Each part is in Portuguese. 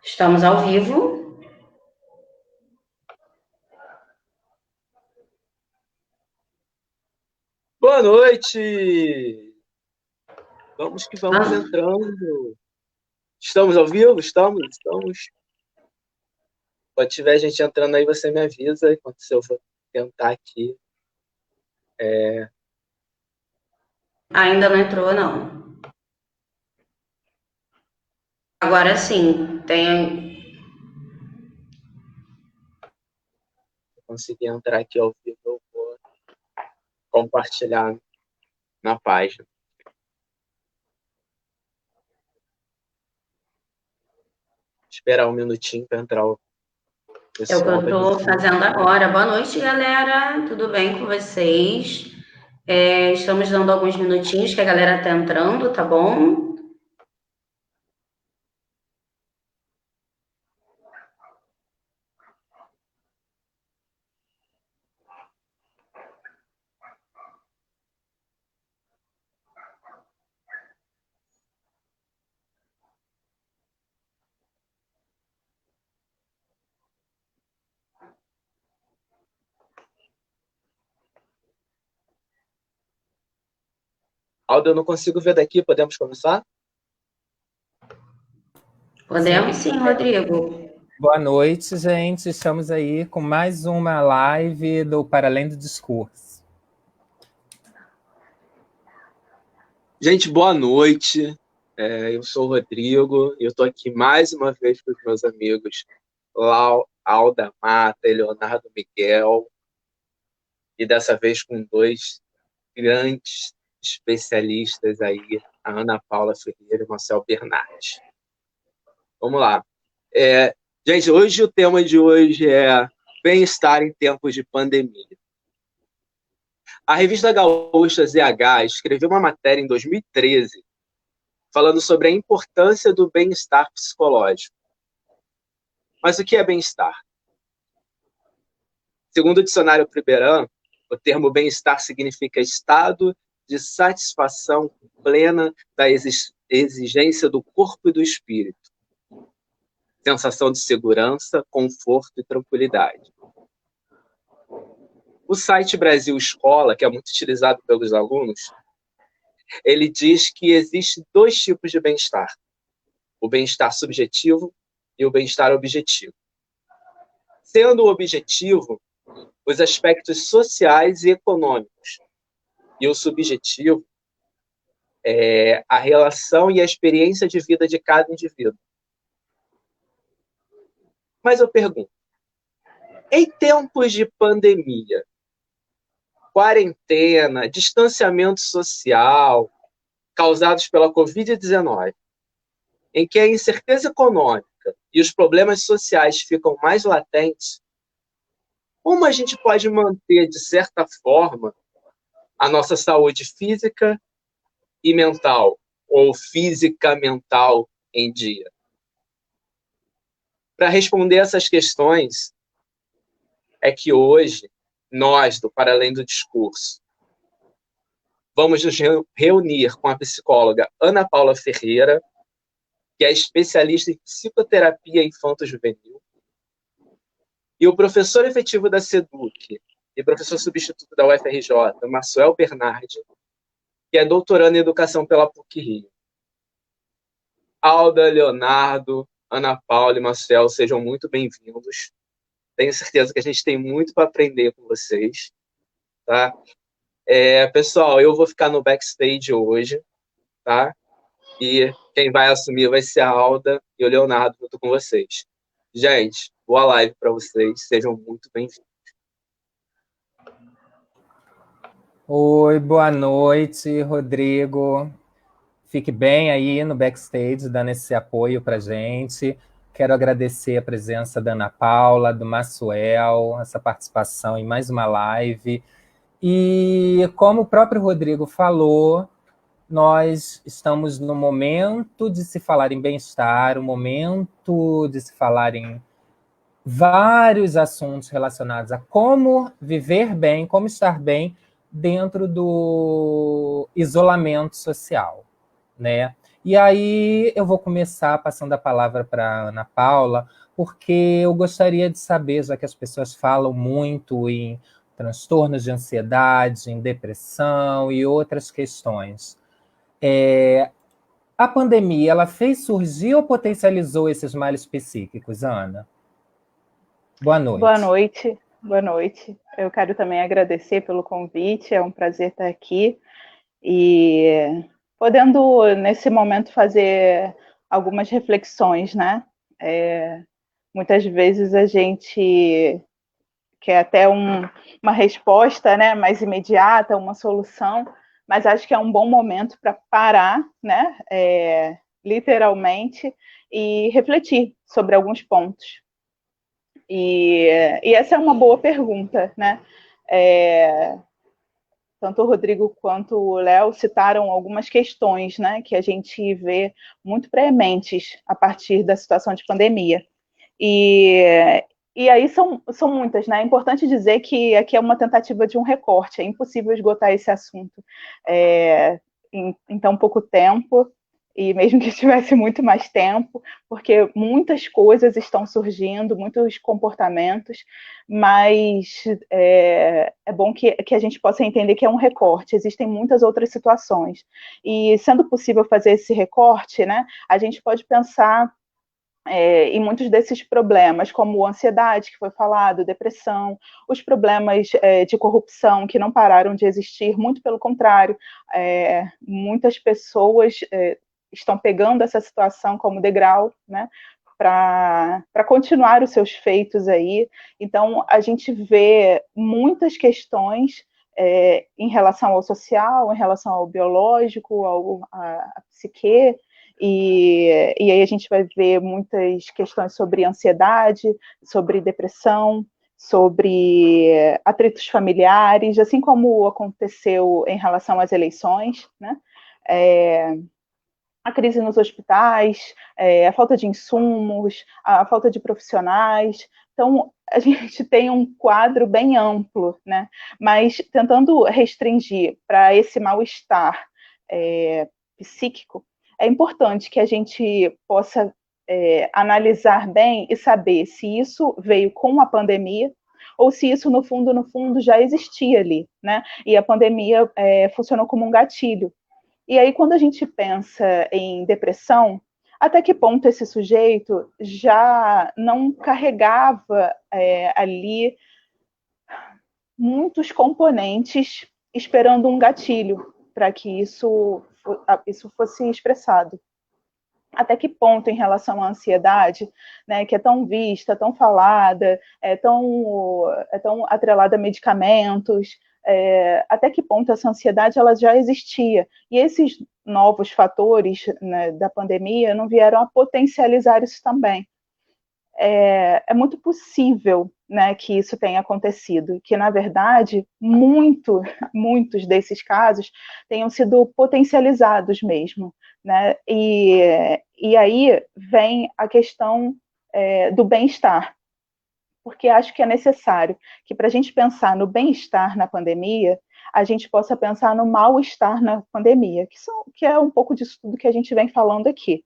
Estamos ao vivo. Boa noite! Vamos que vamos Ah, entrando. Estamos ao vivo? Estamos. Quando tiver gente entrando aí, você me avisa. Enquanto eu vou tentar aqui. ainda não entrou, não. Agora sim, tem. Conseguir entrar aqui ao vivo, eu vou compartilhar na página. Esperar um minutinho para entrar o É o que eu pessoal da estou gente. fazendo agora. Boa noite, galera. Tudo bem com vocês? Estamos dando alguns minutinhos que a galera tá entrando, tá bom? Aldo, eu não consigo ver daqui. Podemos começar? Podemos sim, Rodrigo. Boa noite, gente. Estamos aí com mais uma live do Para Além do Discurso. Gente, boa noite. Eu sou o Rodrigo e eu estou aqui mais uma vez com os meus amigos Alda Mata e Leonardo Miguel, e dessa vez com dois grandes especialistas aí, a Ana Paula Ferreira e o Marcel Bernardi. Vamos lá. Gente, o tema de hoje é bem-estar em tempos de pandemia. A revista gaúcha ZH escreveu uma matéria em 2013 falando sobre a importância do bem-estar psicológico. Mas o que é bem-estar? Segundo o dicionário Priberan, o termo bem-estar significa estado de satisfação plena da exigência do corpo e do espírito. Sensação de segurança, conforto e tranquilidade. O site Brasil Escola, que é muito utilizado pelos alunos, ele diz que existem dois tipos de bem-estar: o bem-estar subjetivo e o bem-estar objetivo. Sendo o objetivo os aspectos sociais e econômicos, e o subjetivo é a relação e a experiência de vida de cada indivíduo. Mas eu pergunto, em tempos de pandemia, quarentena, distanciamento social causados pela Covid-19, em que a incerteza econômica e os problemas sociais ficam mais latentes, como a gente pode manter, de certa forma, a nossa saúde física e mental, ou física mental em dia? Para responder essas questões, é que hoje, nós, do Para Além do Discurso, vamos nos reunir com a psicóloga Ana Paula Ferreira, que é especialista em psicoterapia infanto-juvenil, e o professor efetivo da SEDUC e professor substituto da UFRJ, Marcel Bernardi, que é doutorando em educação pela PUC-Rio. Alda, Leonardo, Ana Paula e Marcel, sejam muito bem-vindos. Tenho certeza que a gente tem muito para aprender com vocês. Tá? Pessoal, eu vou ficar no backstage hoje, tá? E quem vai assumir vai ser a Alda e o Leonardo junto com vocês. Gente, boa live para vocês, sejam muito bem-vindos. Oi, boa noite, Rodrigo. Fique bem aí no backstage, dando esse apoio para a gente. Quero agradecer a presença da Ana Paula, do Massuel, essa participação em mais uma live. E como o próprio Rodrigo falou, nós estamos no momento de se falar em bem-estar, o momento de se falar em vários assuntos relacionados a como viver bem, como estar bem dentro do isolamento social, né? E aí eu vou começar passando a palavra para Ana Paula, porque eu gostaria de saber, já que as pessoas falam muito em transtornos de ansiedade, em depressão e outras questões. A pandemia, ela fez surgir ou potencializou esses males psíquicos, Ana? Boa Boa noite. noite, boa noite. Eu quero também agradecer pelo convite, é um prazer estar aqui e podendo, nesse momento, fazer algumas reflexões, né? Muitas vezes a gente quer até uma resposta, né, mais imediata, uma solução, mas acho que é um bom momento para parar, né, literalmente, e refletir sobre alguns pontos. E essa é uma boa pergunta, né? Tanto o Rodrigo quanto o Léo citaram algumas questões, né, que a gente vê muito prementes a partir da situação de pandemia. E aí são muitas, né? É importante dizer que aqui é uma tentativa de um recorte, é impossível esgotar esse assunto em tão pouco tempo, e mesmo que tivesse muito mais tempo, porque muitas coisas estão surgindo, muitos comportamentos, mas é bom que a gente possa entender que é um recorte, existem muitas outras situações. E sendo possível fazer esse recorte, né, a gente pode pensar em muitos desses problemas, como ansiedade, que foi falado, depressão, os problemas de corrupção, que não pararam de existir, muito pelo contrário, muitas pessoas estão pegando essa situação como degrau, né, para continuar os seus feitos aí. Então, a gente vê muitas questões em relação ao social, em relação ao biológico, à psique, e aí a gente vai ver muitas questões sobre ansiedade, sobre depressão, sobre atritos familiares, assim como aconteceu em relação às eleições, né? A crise nos hospitais, a falta de insumos, a falta de profissionais. Então, a gente tem um quadro bem amplo, né? Mas tentando restringir para esse mal-estar psíquico, é importante que a gente possa analisar bem e saber se isso veio com a pandemia ou se isso, no fundo, já existia ali, né? E a pandemia funcionou como um gatilho. E aí, quando a gente pensa em depressão, até que ponto esse sujeito já não carregava ali muitos componentes esperando um gatilho para que isso fosse expressado. Até que ponto, em relação à ansiedade, né, que é tão vista, tão falada, é tão atrelada a medicamentos, até que ponto essa ansiedade ela já existia. E esses novos fatores, né, da pandemia não vieram a potencializar isso também. É muito possível, né, que isso tenha acontecido, que, na verdade, muitos desses casos tenham sido potencializados mesmo, né? E aí vem a questão do bem-estar, porque acho que é necessário que, para a gente pensar no bem-estar na pandemia, a gente possa pensar no mal-estar na pandemia, que é um pouco disso tudo que a gente vem falando aqui.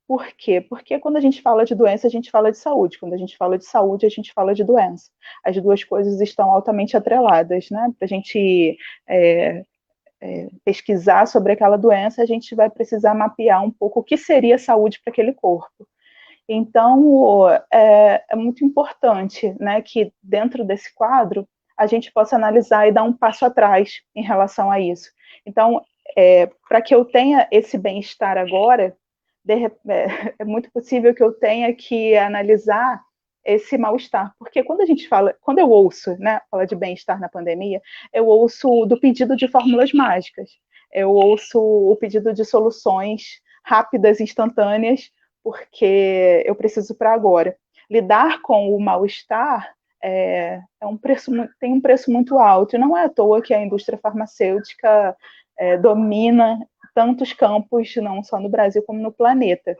Por quê? Porque quando a gente fala de doença, a gente fala de saúde. Quando a gente fala de saúde, a gente fala de doença. As duas coisas estão altamente atreladas, né? Para a gente pesquisar sobre aquela doença, a gente vai precisar mapear um pouco o que seria saúde para aquele corpo. Então, é muito importante, né, que dentro desse quadro a gente possa analisar e dar um passo atrás em relação a isso. Então, para que eu tenha esse bem-estar agora, é muito possível que eu tenha que analisar esse mal-estar, porque quando eu ouço, né, falar de bem-estar na pandemia, eu ouço do pedido de fórmulas mágicas, eu ouço o pedido de soluções rápidas, instantâneas, porque eu preciso para agora. Lidar com o mal-estar tem um preço muito alto, e não é à toa que a indústria farmacêutica domina tantos campos, não só no Brasil, como no planeta.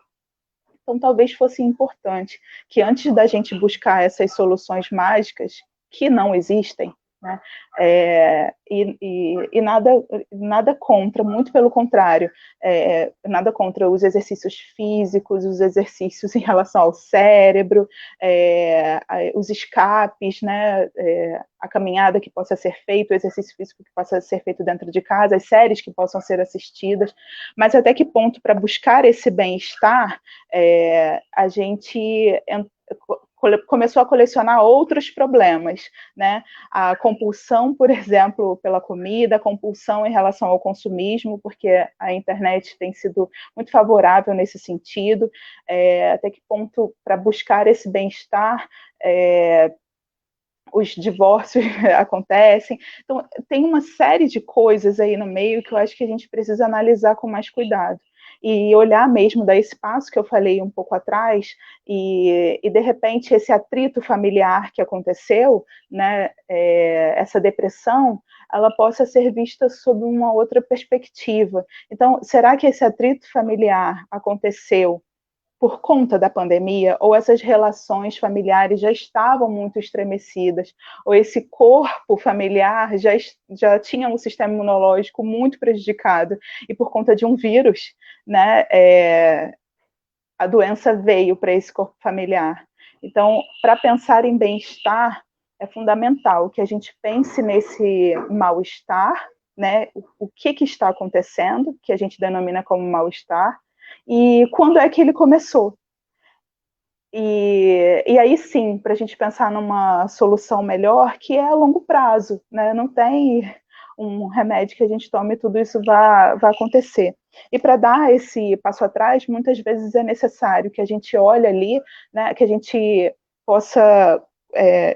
Então, talvez fosse importante que, antes da gente buscar essas soluções mágicas, que não existem, né? E nada contra, muito pelo contrário, nada contra os exercícios físicos, os exercícios em relação ao cérebro, os escapes, né? A caminhada que possa ser feita, o exercício físico que possa ser feito dentro de casa, as séries que possam ser assistidas, mas até que ponto, para buscar esse bem-estar, a gente começou a colecionar outros problemas, né? A compulsão, por exemplo, pela comida, a compulsão em relação ao consumismo, porque a internet tem sido muito favorável nesse sentido, até que ponto, para buscar esse bem-estar, os divórcios acontecem. Então, tem uma série de coisas aí no meio que eu acho que a gente precisa analisar com mais cuidado. E olhar mesmo, dar esse passo que eu falei um pouco atrás, e de repente esse atrito familiar que aconteceu, né, essa depressão, ela possa ser vista sob uma outra perspectiva. Então, será que esse atrito familiar aconteceu por conta da pandemia, ou essas relações familiares já estavam muito estremecidas, ou esse corpo familiar já tinha um sistema imunológico muito prejudicado, e por conta de um vírus, né, a doença veio para esse corpo familiar. Então, para pensar em bem-estar, é fundamental que a gente pense nesse mal-estar, né, o que está acontecendo, que a gente denomina como mal-estar, e quando é que ele começou. E aí sim, para a gente pensar numa solução melhor, que é a longo prazo, né? Não tem um remédio que a gente tome e tudo isso vai acontecer. E para dar esse passo atrás, muitas vezes é necessário que a gente olhe ali, né, que a gente possa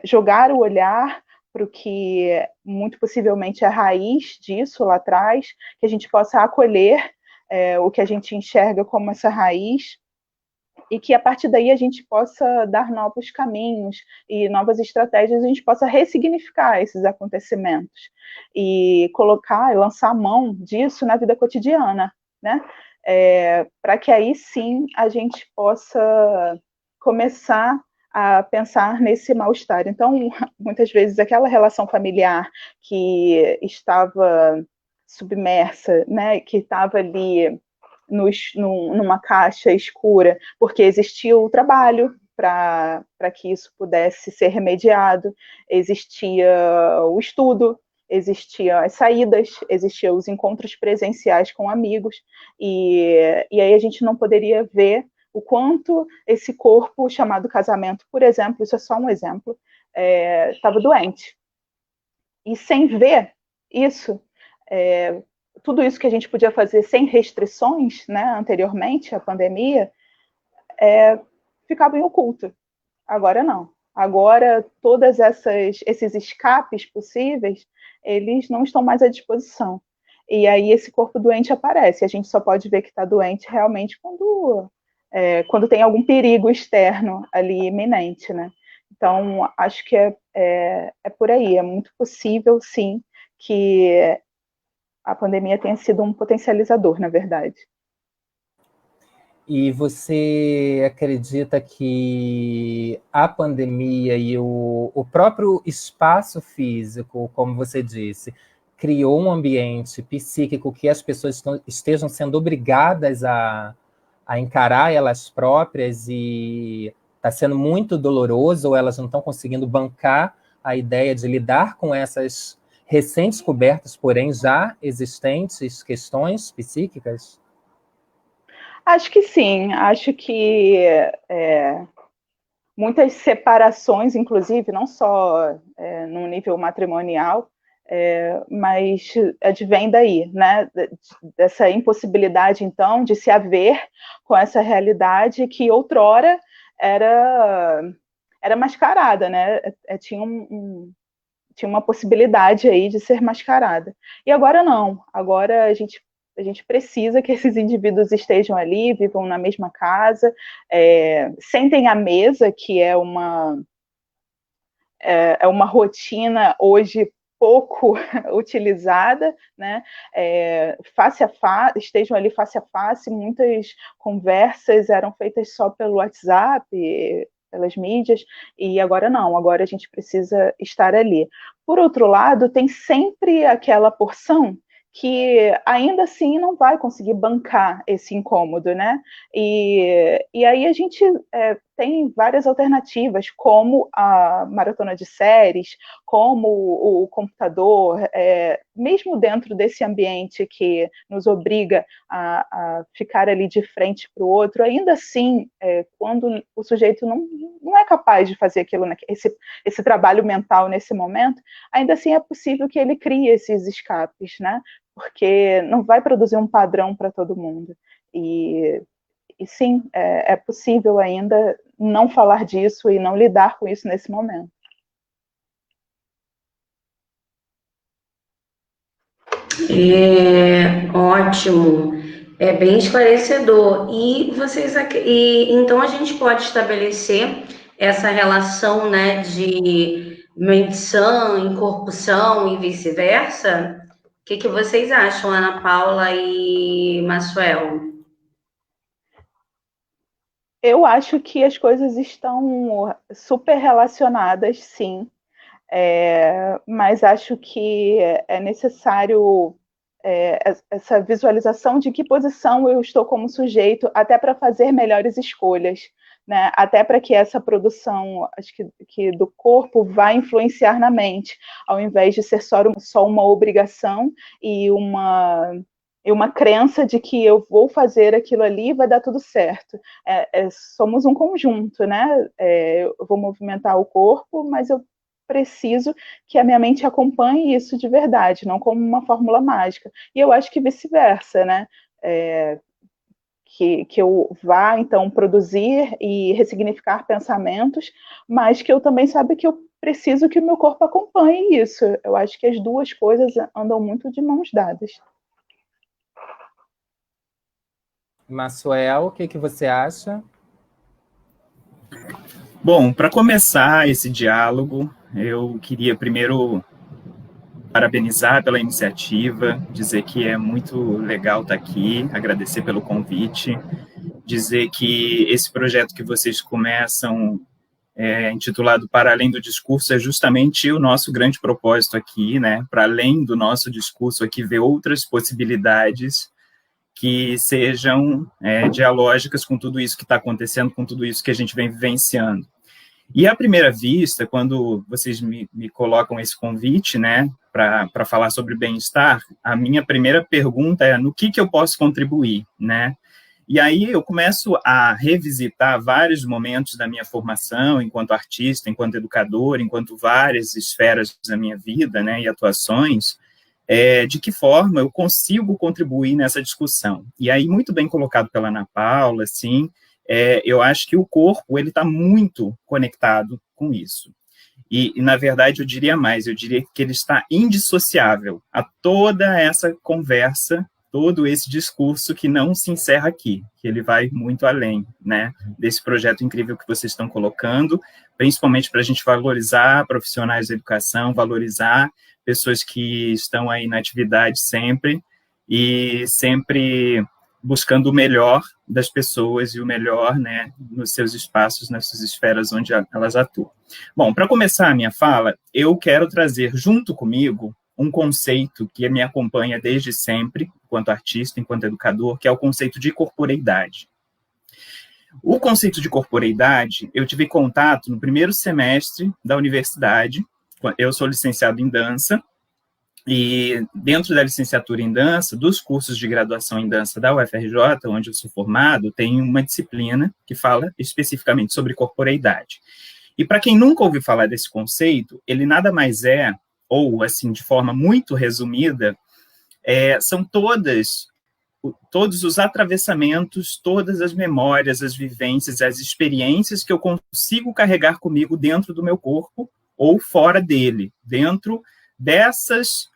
jogar o olhar para o que muito possivelmente é a raiz disso lá atrás, que a gente possa acolher o que a gente enxerga como essa raiz, e que a partir daí a gente possa dar novos caminhos e novas estratégias, a gente possa ressignificar esses acontecimentos e colocar e lançar a mão disso na vida cotidiana, né? Para que aí sim a gente possa começar a pensar nesse mal-estar. Então, muitas vezes aquela relação familiar que estava submersa, né, que estava ali numa caixa escura, porque existia o trabalho para que isso pudesse ser remediado, existia o estudo, existiam as saídas, existiam os encontros presenciais com amigos, e aí a gente não poderia ver o quanto esse corpo chamado casamento, por exemplo, isso é só um exemplo, estava doente. E sem ver isso, tudo isso que a gente podia fazer sem restrições, né, anteriormente à pandemia, ficava em oculto. Agora não. Agora, todos esses escapes possíveis, eles não estão mais à disposição. E aí esse corpo doente aparece. A gente só pode ver que está doente realmente quando tem algum perigo externo ali iminente, né? Então, acho que é por aí. É muito possível, sim, que a pandemia tenha sido um potencializador, na verdade. E você acredita que a pandemia e o próprio espaço físico, como você disse, criou um ambiente psíquico que as pessoas estejam sendo obrigadas a encarar elas próprias, e está sendo muito doloroso, ou elas não estão conseguindo bancar a ideia de lidar com essas recém-descobertas, porém já existentes questões psíquicas? Acho que sim, acho que muitas separações, inclusive, não só no nível matrimonial, mas advém daí, né? Dessa impossibilidade, então, de se haver com essa realidade que outrora era mascarada, né? Tinha uma possibilidade aí de ser mascarada. E agora não, agora a gente precisa que esses indivíduos estejam ali, vivam na mesma casa, sentem à mesa, que é uma rotina hoje pouco utilizada, né? Face a face, estejam ali face a face, muitas conversas eram feitas só pelo WhatsApp, pelas mídias, e agora não, agora a gente precisa estar ali. Por outro lado, tem sempre aquela porção que ainda assim não vai conseguir bancar esse incômodo, né? E aí a gente tem várias alternativas, como a maratona de séries, como o computador, mesmo dentro desse ambiente que nos obriga a ficar ali de frente para o outro, ainda assim, quando o sujeito não é capaz de fazer aquilo, esse trabalho mental nesse momento, ainda assim é possível que ele crie esses escapes, né? Porque não vai produzir um padrão para todo mundo. E sim, é possível ainda não falar disso e não lidar com isso nesse momento. Ótimo, é bem esclarecedor. Então a gente pode estabelecer essa relação, né, de mente-sã, corpo-são e vice-versa? O que vocês acham, Ana Paula e Massuel? Eu acho que as coisas estão super relacionadas, sim. Mas acho que é necessário essa visualização de que posição eu estou como sujeito, até para fazer melhores escolhas, né? Até para que essa produção, acho que do corpo vai influenciar na mente, ao invés de ser só uma obrigação e uma crença de que eu vou fazer aquilo ali e vai dar tudo certo. Somos um conjunto, né? Eu vou movimentar o corpo, mas eu preciso que a minha mente acompanhe isso de verdade, não como uma fórmula mágica. E eu acho que vice-versa, né? Que eu vá, então, produzir e ressignificar pensamentos, mas que eu também saiba que eu preciso que o meu corpo acompanhe isso. Eu acho que as duas coisas andam muito de mãos dadas. Massuel, o que você acha? Bom, para começar esse diálogo, eu queria primeiro parabenizar pela iniciativa, dizer que é muito legal estar aqui, agradecer pelo convite, dizer que esse projeto que vocês começam, intitulado Para Além do Discurso, é justamente o nosso grande propósito aqui, né? Para além do nosso discurso aqui, ver outras possibilidades que sejam dialógicas com tudo isso que está acontecendo, com tudo isso que a gente vem vivenciando. E à primeira vista, quando vocês me colocam esse convite, né, para falar sobre bem-estar, a minha primeira pergunta é no que eu posso contribuir, né? E aí eu começo a revisitar vários momentos da minha formação enquanto artista, enquanto educador, enquanto várias esferas da minha vida, né, e atuações, de que forma eu consigo contribuir nessa discussão. E aí, muito bem colocado pela Ana Paula, assim, eu acho que o corpo ele está muito conectado com isso. E, na verdade, eu diria mais, eu diria que ele está indissociável a toda essa conversa, todo esse discurso que não se encerra aqui, que ele vai muito além, né, desse projeto incrível que vocês estão colocando, principalmente para a gente valorizar profissionais da educação, valorizar pessoas que estão aí na atividade sempre, e sempre buscando o melhor das pessoas e o melhor, né, nos seus espaços, nessas esferas onde elas atuam. Bom, para começar a minha fala, eu quero trazer junto comigo um conceito que me acompanha desde sempre, enquanto artista, enquanto educador, que é o conceito de corporeidade. O conceito de corporeidade, eu tive contato no primeiro semestre da universidade. Eu sou licenciado em dança, e dentro da licenciatura em dança, dos cursos de graduação em dança da UFRJ, onde eu sou formado, tem uma disciplina que fala especificamente sobre corporeidade. E para quem nunca ouviu falar desse conceito, ele nada mais é, ou assim, de forma muito resumida, são todos os atravessamentos, todas as memórias, as vivências, as experiências que eu consigo carregar comigo dentro do meu corpo ou fora dele, dentro dessas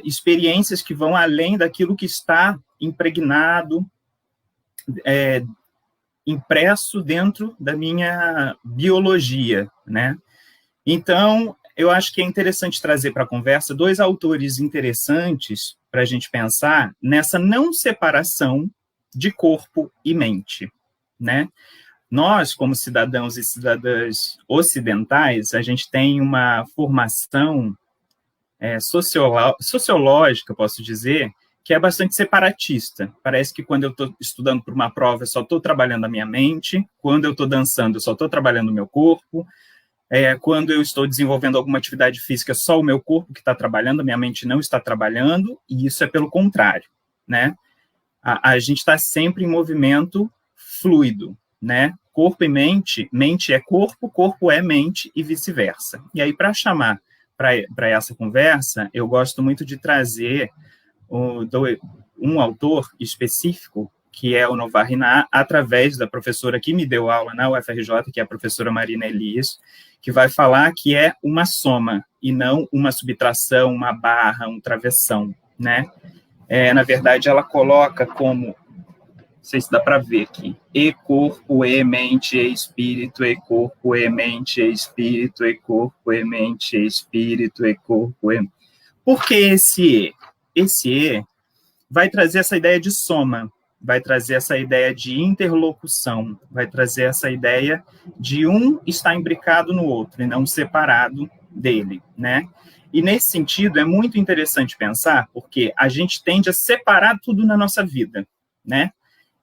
experiências que vão além daquilo que está impregnado, impresso dentro da minha biologia, né? Então, eu acho que é interessante trazer para a conversa dois autores interessantes para a gente pensar nessa não separação de corpo e mente, né? nós, como cidadãos e cidadãs ocidentais, a gente tem uma formação sociológica, posso dizer, que é bastante separatista. Parece que quando eu estou estudando para uma prova, eu só estou trabalhando a minha mente, quando eu estou dançando, eu só estou trabalhando o meu corpo, quando eu estou desenvolvendo alguma atividade física, só o meu corpo que está trabalhando, a minha mente não está trabalhando, e isso é pelo contrário, né? A gente está sempre em movimento fluido, né? Corpo e mente, mente é corpo, corpo é mente e vice-versa. E aí, para chamar para essa conversa, eu gosto muito de trazer um autor específico, que é o Novar Rinat, através da professora que me deu aula na UFRJ, que é a professora Marina Elias, que vai falar que é uma soma, e não uma subtração, uma barra, um travessão, né? Na verdade, ela coloca como, não sei se dá para ver aqui, e corpo, e mente, e espírito, e corpo, e mente, e espírito, e corpo, e mente, e espírito, e corpo, e... Por que esse E? Esse E vai trazer essa ideia de soma, vai trazer essa ideia de interlocução, vai trazer essa ideia de um estar imbricado no outro e não separado dele, né? E nesse sentido é muito interessante pensar, porque a gente tende a separar tudo na nossa vida, né?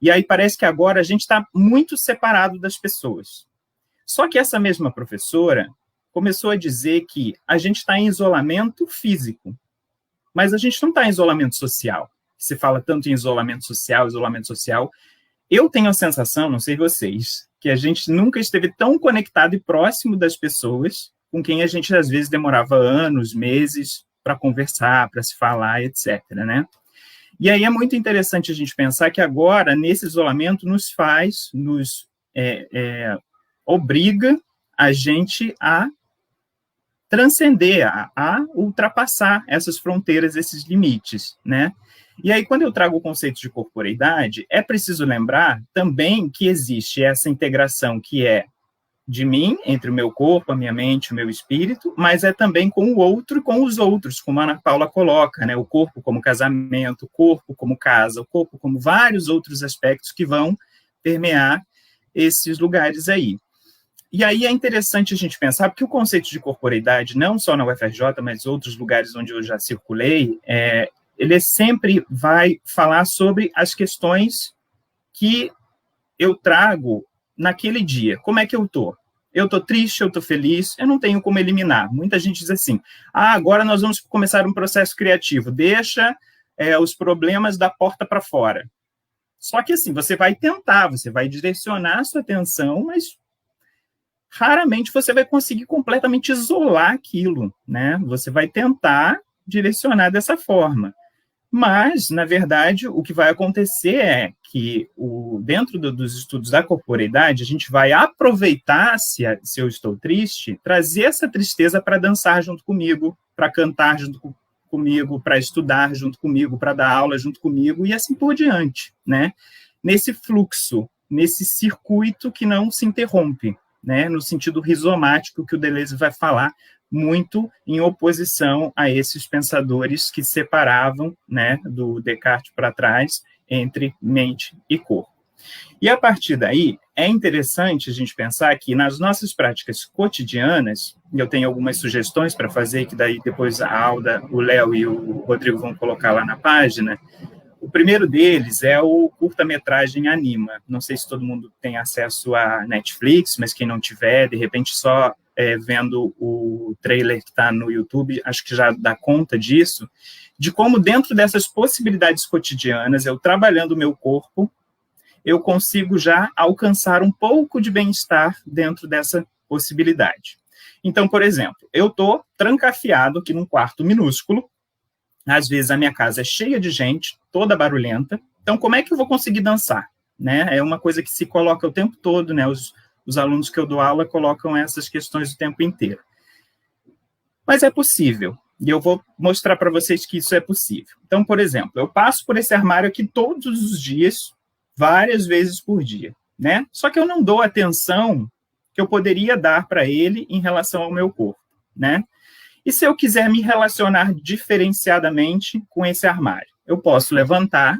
E aí parece que agora a gente está muito separado das pessoas. Só que essa mesma professora começou a dizer que a gente está em isolamento físico, mas a gente não está em isolamento social. Se fala tanto em isolamento social, eu tenho a sensação, não sei vocês, que a gente nunca esteve tão conectado e próximo das pessoas com quem a gente, às vezes, demorava anos, meses para conversar, para se falar, etc., né? E aí é muito interessante a gente pensar que agora, nesse isolamento, nos obriga a gente a transcender, a ultrapassar essas fronteiras, esses limites, né? E aí, quando eu trago o conceito de corporeidade, é preciso lembrar também que existe essa integração que é de mim, entre o meu corpo, a minha mente, o meu espírito, mas é também com o outro e com os outros, como a Ana Paula coloca, né? O corpo como casamento, o corpo como casa, o corpo como vários outros aspectos que vão permear esses lugares aí. E aí é interessante a gente pensar, porque o conceito de corporeidade, não só na UFRJ, mas outros lugares onde eu já circulei, ele sempre vai falar sobre as questões que eu trago naquele dia. Como é que eu estou? Eu estou triste, eu estou feliz, eu não tenho como eliminar. Muita gente diz assim, agora nós vamos começar um processo criativo, deixa os problemas da porta para fora. Só que assim, você vai tentar, você vai direcionar a sua atenção, mas raramente você vai conseguir completamente isolar aquilo, né? Você vai tentar direcionar dessa forma. Mas, na verdade, o que vai acontecer é que, dentro dos estudos da corporeidade, a gente vai aproveitar, se eu estou triste, trazer essa tristeza para dançar junto comigo, para cantar junto comigo, para estudar junto comigo, para dar aula junto comigo, e assim por diante, né? Nesse fluxo, nesse circuito que não se interrompe, né? No sentido rizomático que o Deleuze vai falar, muito em oposição a esses pensadores que separavam, né, do Descartes para trás, entre mente e corpo. E a partir daí, é interessante a gente pensar que nas nossas práticas cotidianas, e eu tenho algumas sugestões para fazer, que daí depois a Alda, o Léo e o Rodrigo vão colocar lá na página. O primeiro deles é o curta-metragem Anima. Não sei se todo mundo tem acesso a Netflix, mas quem não tiver, de repente só vendo o trailer que está no YouTube, acho que já dá conta disso, de como dentro dessas possibilidades cotidianas, eu trabalhando o meu corpo, eu consigo já alcançar um pouco de bem-estar dentro dessa possibilidade. Então, por exemplo, eu estou trancafiado aqui num quarto minúsculo, às vezes a minha casa é cheia de gente, toda barulhenta, então como é que eu vou conseguir dançar? Né? É uma coisa que se coloca o tempo todo, né? Os alunos que eu dou aula colocam essas questões o tempo inteiro. Mas é possível, e eu vou mostrar para vocês que isso é possível. Então, por exemplo, eu passo por esse armário aqui todos os dias, várias vezes por dia, né? Só que eu não dou a atenção que eu poderia dar para ele em relação ao meu corpo, né? E se eu quiser me relacionar diferenciadamente com esse armário? Eu posso levantar,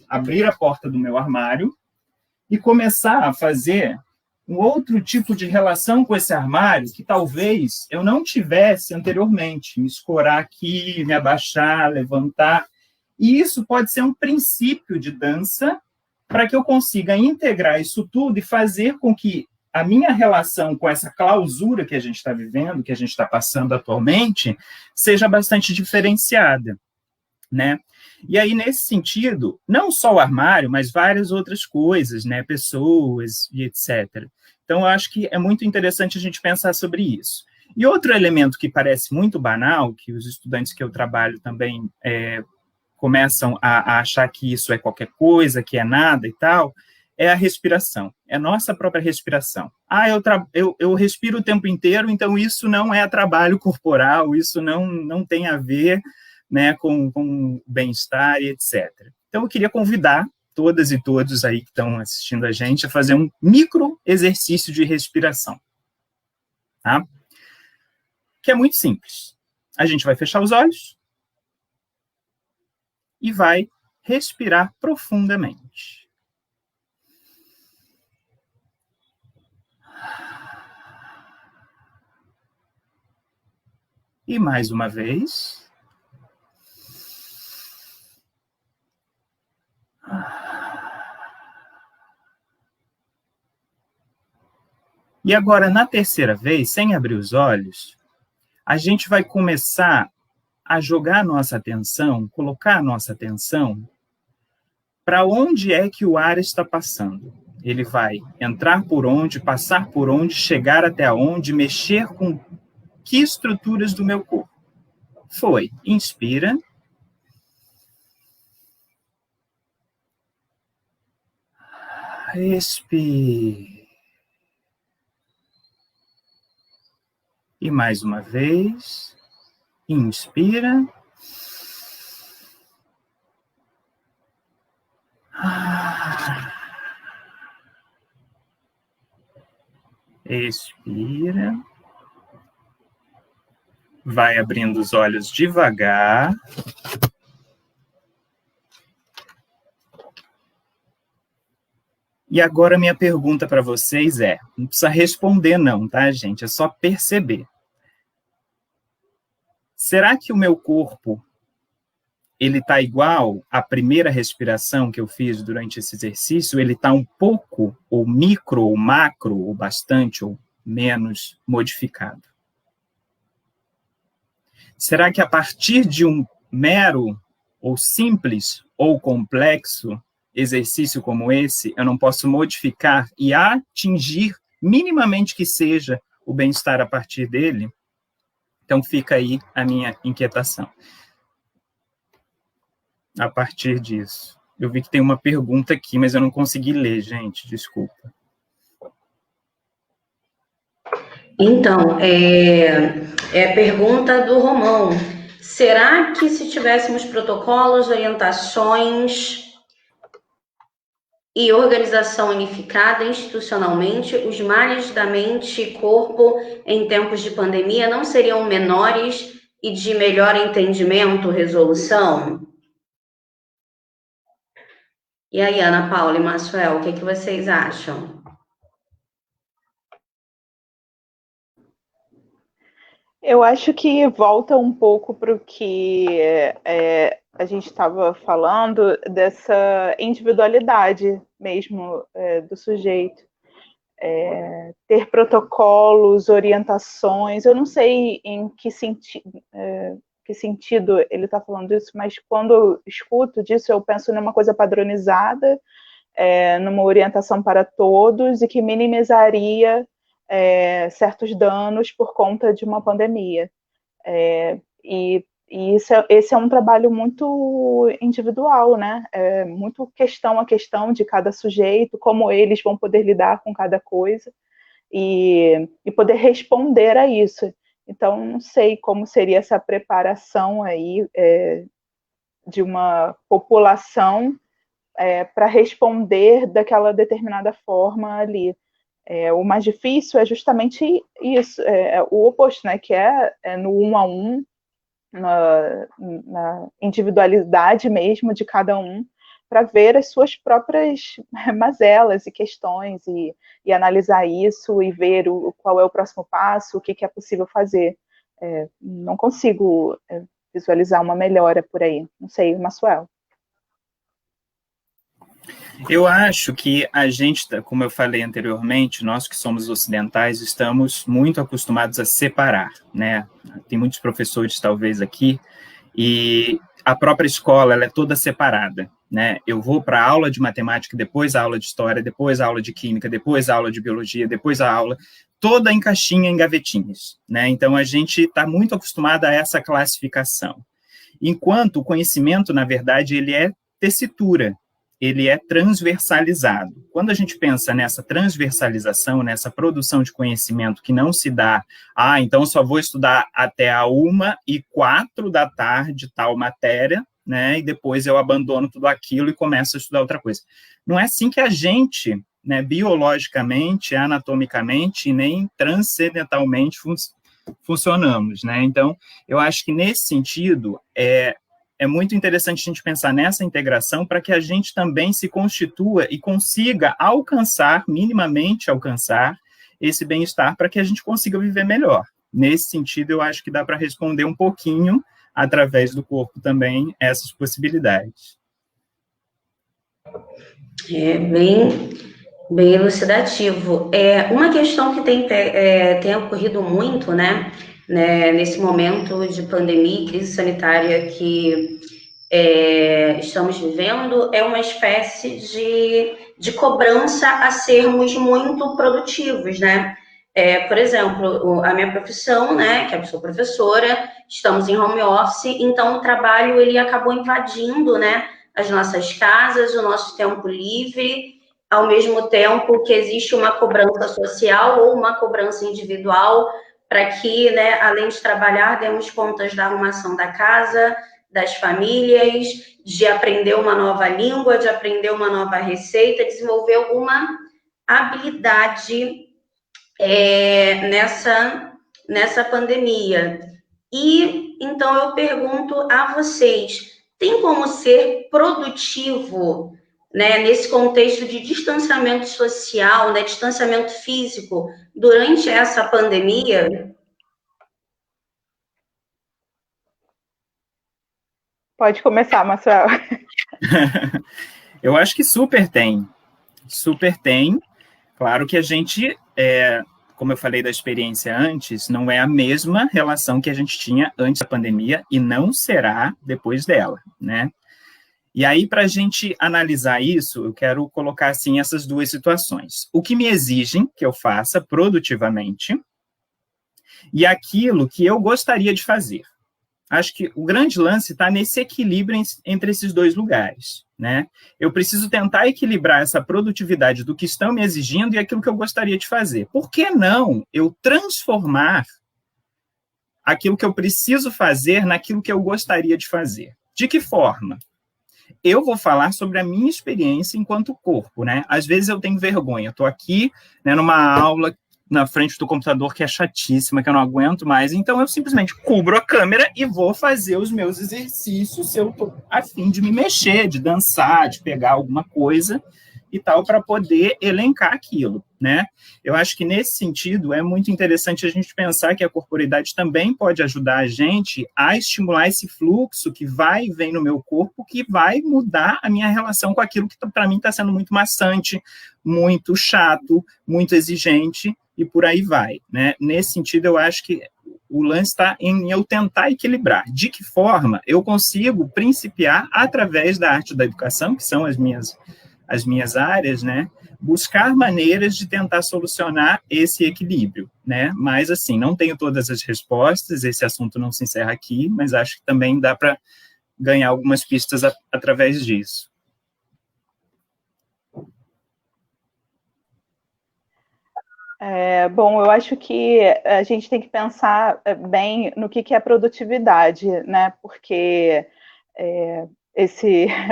abrir a porta do meu armário e começar a fazer um outro tipo de relação com esse armário que talvez eu não tivesse anteriormente, me escorar aqui, me abaixar, levantar, e isso pode ser um princípio de dança para que eu consiga integrar isso tudo e fazer com que a minha relação com essa clausura que a gente está vivendo, que a gente está passando atualmente, seja bastante diferenciada, né? E aí, nesse sentido, não só o armário, mas várias outras coisas, né? Pessoas e etc. Então, eu acho que é muito interessante a gente pensar sobre isso. E outro elemento que parece muito banal, que os estudantes que eu trabalho também começam a achar que isso é qualquer coisa, que é nada e tal, é a respiração, é a nossa própria respiração. Eu respiro o tempo inteiro, então isso não é trabalho corporal, isso não tem a ver, né, com bem-estar e etc. Então, eu queria convidar todas e todos aí que estão assistindo a gente a fazer um micro exercício de respiração, tá? Que é muito simples. A gente vai fechar os olhos e vai respirar profundamente. E mais uma vez. E agora, na terceira vez, sem abrir os olhos, a gente vai começar a jogar a nossa atenção, colocar a nossa atenção para onde é que o ar está passando. Ele vai entrar por onde, passar por onde, chegar até onde, mexer com que estruturas do meu corpo. Foi. Inspira. Expire. E mais uma vez. Inspira. Expira. Vai abrindo os olhos devagar. E agora minha pergunta para vocês não precisa responder não, tá, gente? É só perceber. Será que o meu corpo, ele está igual à primeira respiração que eu fiz durante esse exercício? Ele está um pouco, ou micro, ou macro, ou bastante, ou menos modificado? Será que a partir de um mero, ou simples, ou complexo exercício como esse, eu não posso modificar e atingir, minimamente que seja, o bem-estar a partir dele? Então, fica aí a minha inquietação. A partir disso. Eu vi que tem uma pergunta aqui, mas eu não consegui ler, gente, desculpa. Então, a pergunta do Romão. Será que se tivéssemos protocolos, orientações e organização unificada institucionalmente, os males da mente e corpo em tempos de pandemia não seriam menores e de melhor entendimento, resolução? E aí, Ana Paula e Massuel, o que vocês acham? Eu acho que volta um pouco para o que a gente estava falando, dessa individualidade mesmo do sujeito. Ter protocolos, orientações, eu não sei em que sentido ele está falando isso, mas quando eu escuto disso, eu penso numa coisa padronizada, numa orientação para todos e que minimizaria certos danos por conta de uma pandemia. E esse é um trabalho muito individual, né? Muito questão a questão de cada sujeito, como eles vão poder lidar com cada coisa e poder responder a isso. Então, não sei como seria essa preparação aí de uma população para responder daquela determinada forma ali. O mais difícil é justamente isso, o oposto, né? Que é no 1 a 1, na individualidade mesmo de cada um, para ver as suas próprias mazelas e questões e analisar isso e ver qual é o próximo passo, o que é possível fazer. Não consigo visualizar uma melhora por aí. Não sei, Massuel. Eu acho que a gente, como eu falei anteriormente, nós que somos ocidentais estamos muito acostumados a separar, né? Tem muitos professores talvez aqui e a própria escola ela é toda separada, né? Eu vou para a aula de matemática, depois a aula de história, depois a aula de química, depois a aula de biologia, depois a aula toda em caixinha, em gavetinhas, né? Então a gente está muito acostumado a essa classificação, enquanto o conhecimento, na verdade, ele é tessitura, ele é transversalizado. Quando a gente pensa nessa transversalização, nessa produção de conhecimento que não se dá, então só vou estudar até a 1h04 da tarde tal matéria, né, e depois eu abandono tudo aquilo e começo a estudar outra coisa. Não é assim que a gente, né, biologicamente, anatomicamente e nem transcendentalmente funcionamos, né? Então, eu acho que nesse sentido é muito interessante a gente pensar nessa integração para que a gente também se constitua e consiga minimamente alcançar esse bem-estar para que a gente consiga viver melhor. Nesse sentido, eu acho que dá para responder um pouquinho, através do corpo também, essas possibilidades. Bem elucidativo. Uma questão que tem ocorrido muito, né, nesse momento de pandemia e crise sanitária que estamos vivendo, é uma espécie de cobrança a sermos muito produtivos, né? Por exemplo, a minha profissão, né, que eu sou professora, estamos em home office, então o trabalho ele acabou invadindo, né, as nossas casas, o nosso tempo livre, ao mesmo tempo que existe uma cobrança social ou uma cobrança individual para que, né, além de trabalhar, demos contas da arrumação da casa, das famílias, de aprender uma nova língua, de aprender uma nova receita, desenvolver alguma habilidade nessa pandemia. E então eu pergunto a vocês, tem como ser produtivo, né, nesse contexto de distanciamento social, né, distanciamento físico, durante essa pandemia? Pode começar, Marcelo. Eu acho que super tem. Claro que a gente, como eu falei da experiência antes, não é a mesma relação que a gente tinha antes da pandemia e não será depois dela, né? E aí, para a gente analisar isso, eu quero colocar, assim, essas duas situações. O que me exigem que eu faça produtivamente e aquilo que eu gostaria de fazer. Acho que o grande lance está nesse equilíbrio entre esses dois lugares, né? Eu preciso tentar equilibrar essa produtividade do que estão me exigindo e aquilo que eu gostaria de fazer. Por que não eu transformar aquilo que eu preciso fazer naquilo que eu gostaria de fazer? De que forma? Eu vou falar sobre a minha experiência enquanto corpo, né? Às vezes eu tenho vergonha, estou aqui, né, numa aula na frente do computador que é chatíssima, que eu não aguento mais, então eu simplesmente cubro a câmera e vou fazer os meus exercícios se eu estou a fim de me mexer, de dançar, de pegar alguma coisa e tal, para poder elencar aquilo, né? Eu acho que nesse sentido é muito interessante a gente pensar que a corporeidade também pode ajudar a gente a estimular esse fluxo que vai e vem no meu corpo, que vai mudar a minha relação com aquilo que para mim está sendo muito maçante, muito chato, muito exigente, e por aí vai, né? Nesse sentido, eu acho que o lance está em eu tentar equilibrar. De que forma eu consigo principiar através da arte da educação, que são as minhas áreas, né? Buscar maneiras de tentar solucionar esse equilíbrio, né? Mas, assim, não tenho todas as respostas, esse assunto não se encerra aqui, mas acho que também dá para ganhar algumas pistas através disso. Bom, eu acho que a gente tem que pensar bem no que é produtividade, né? Porque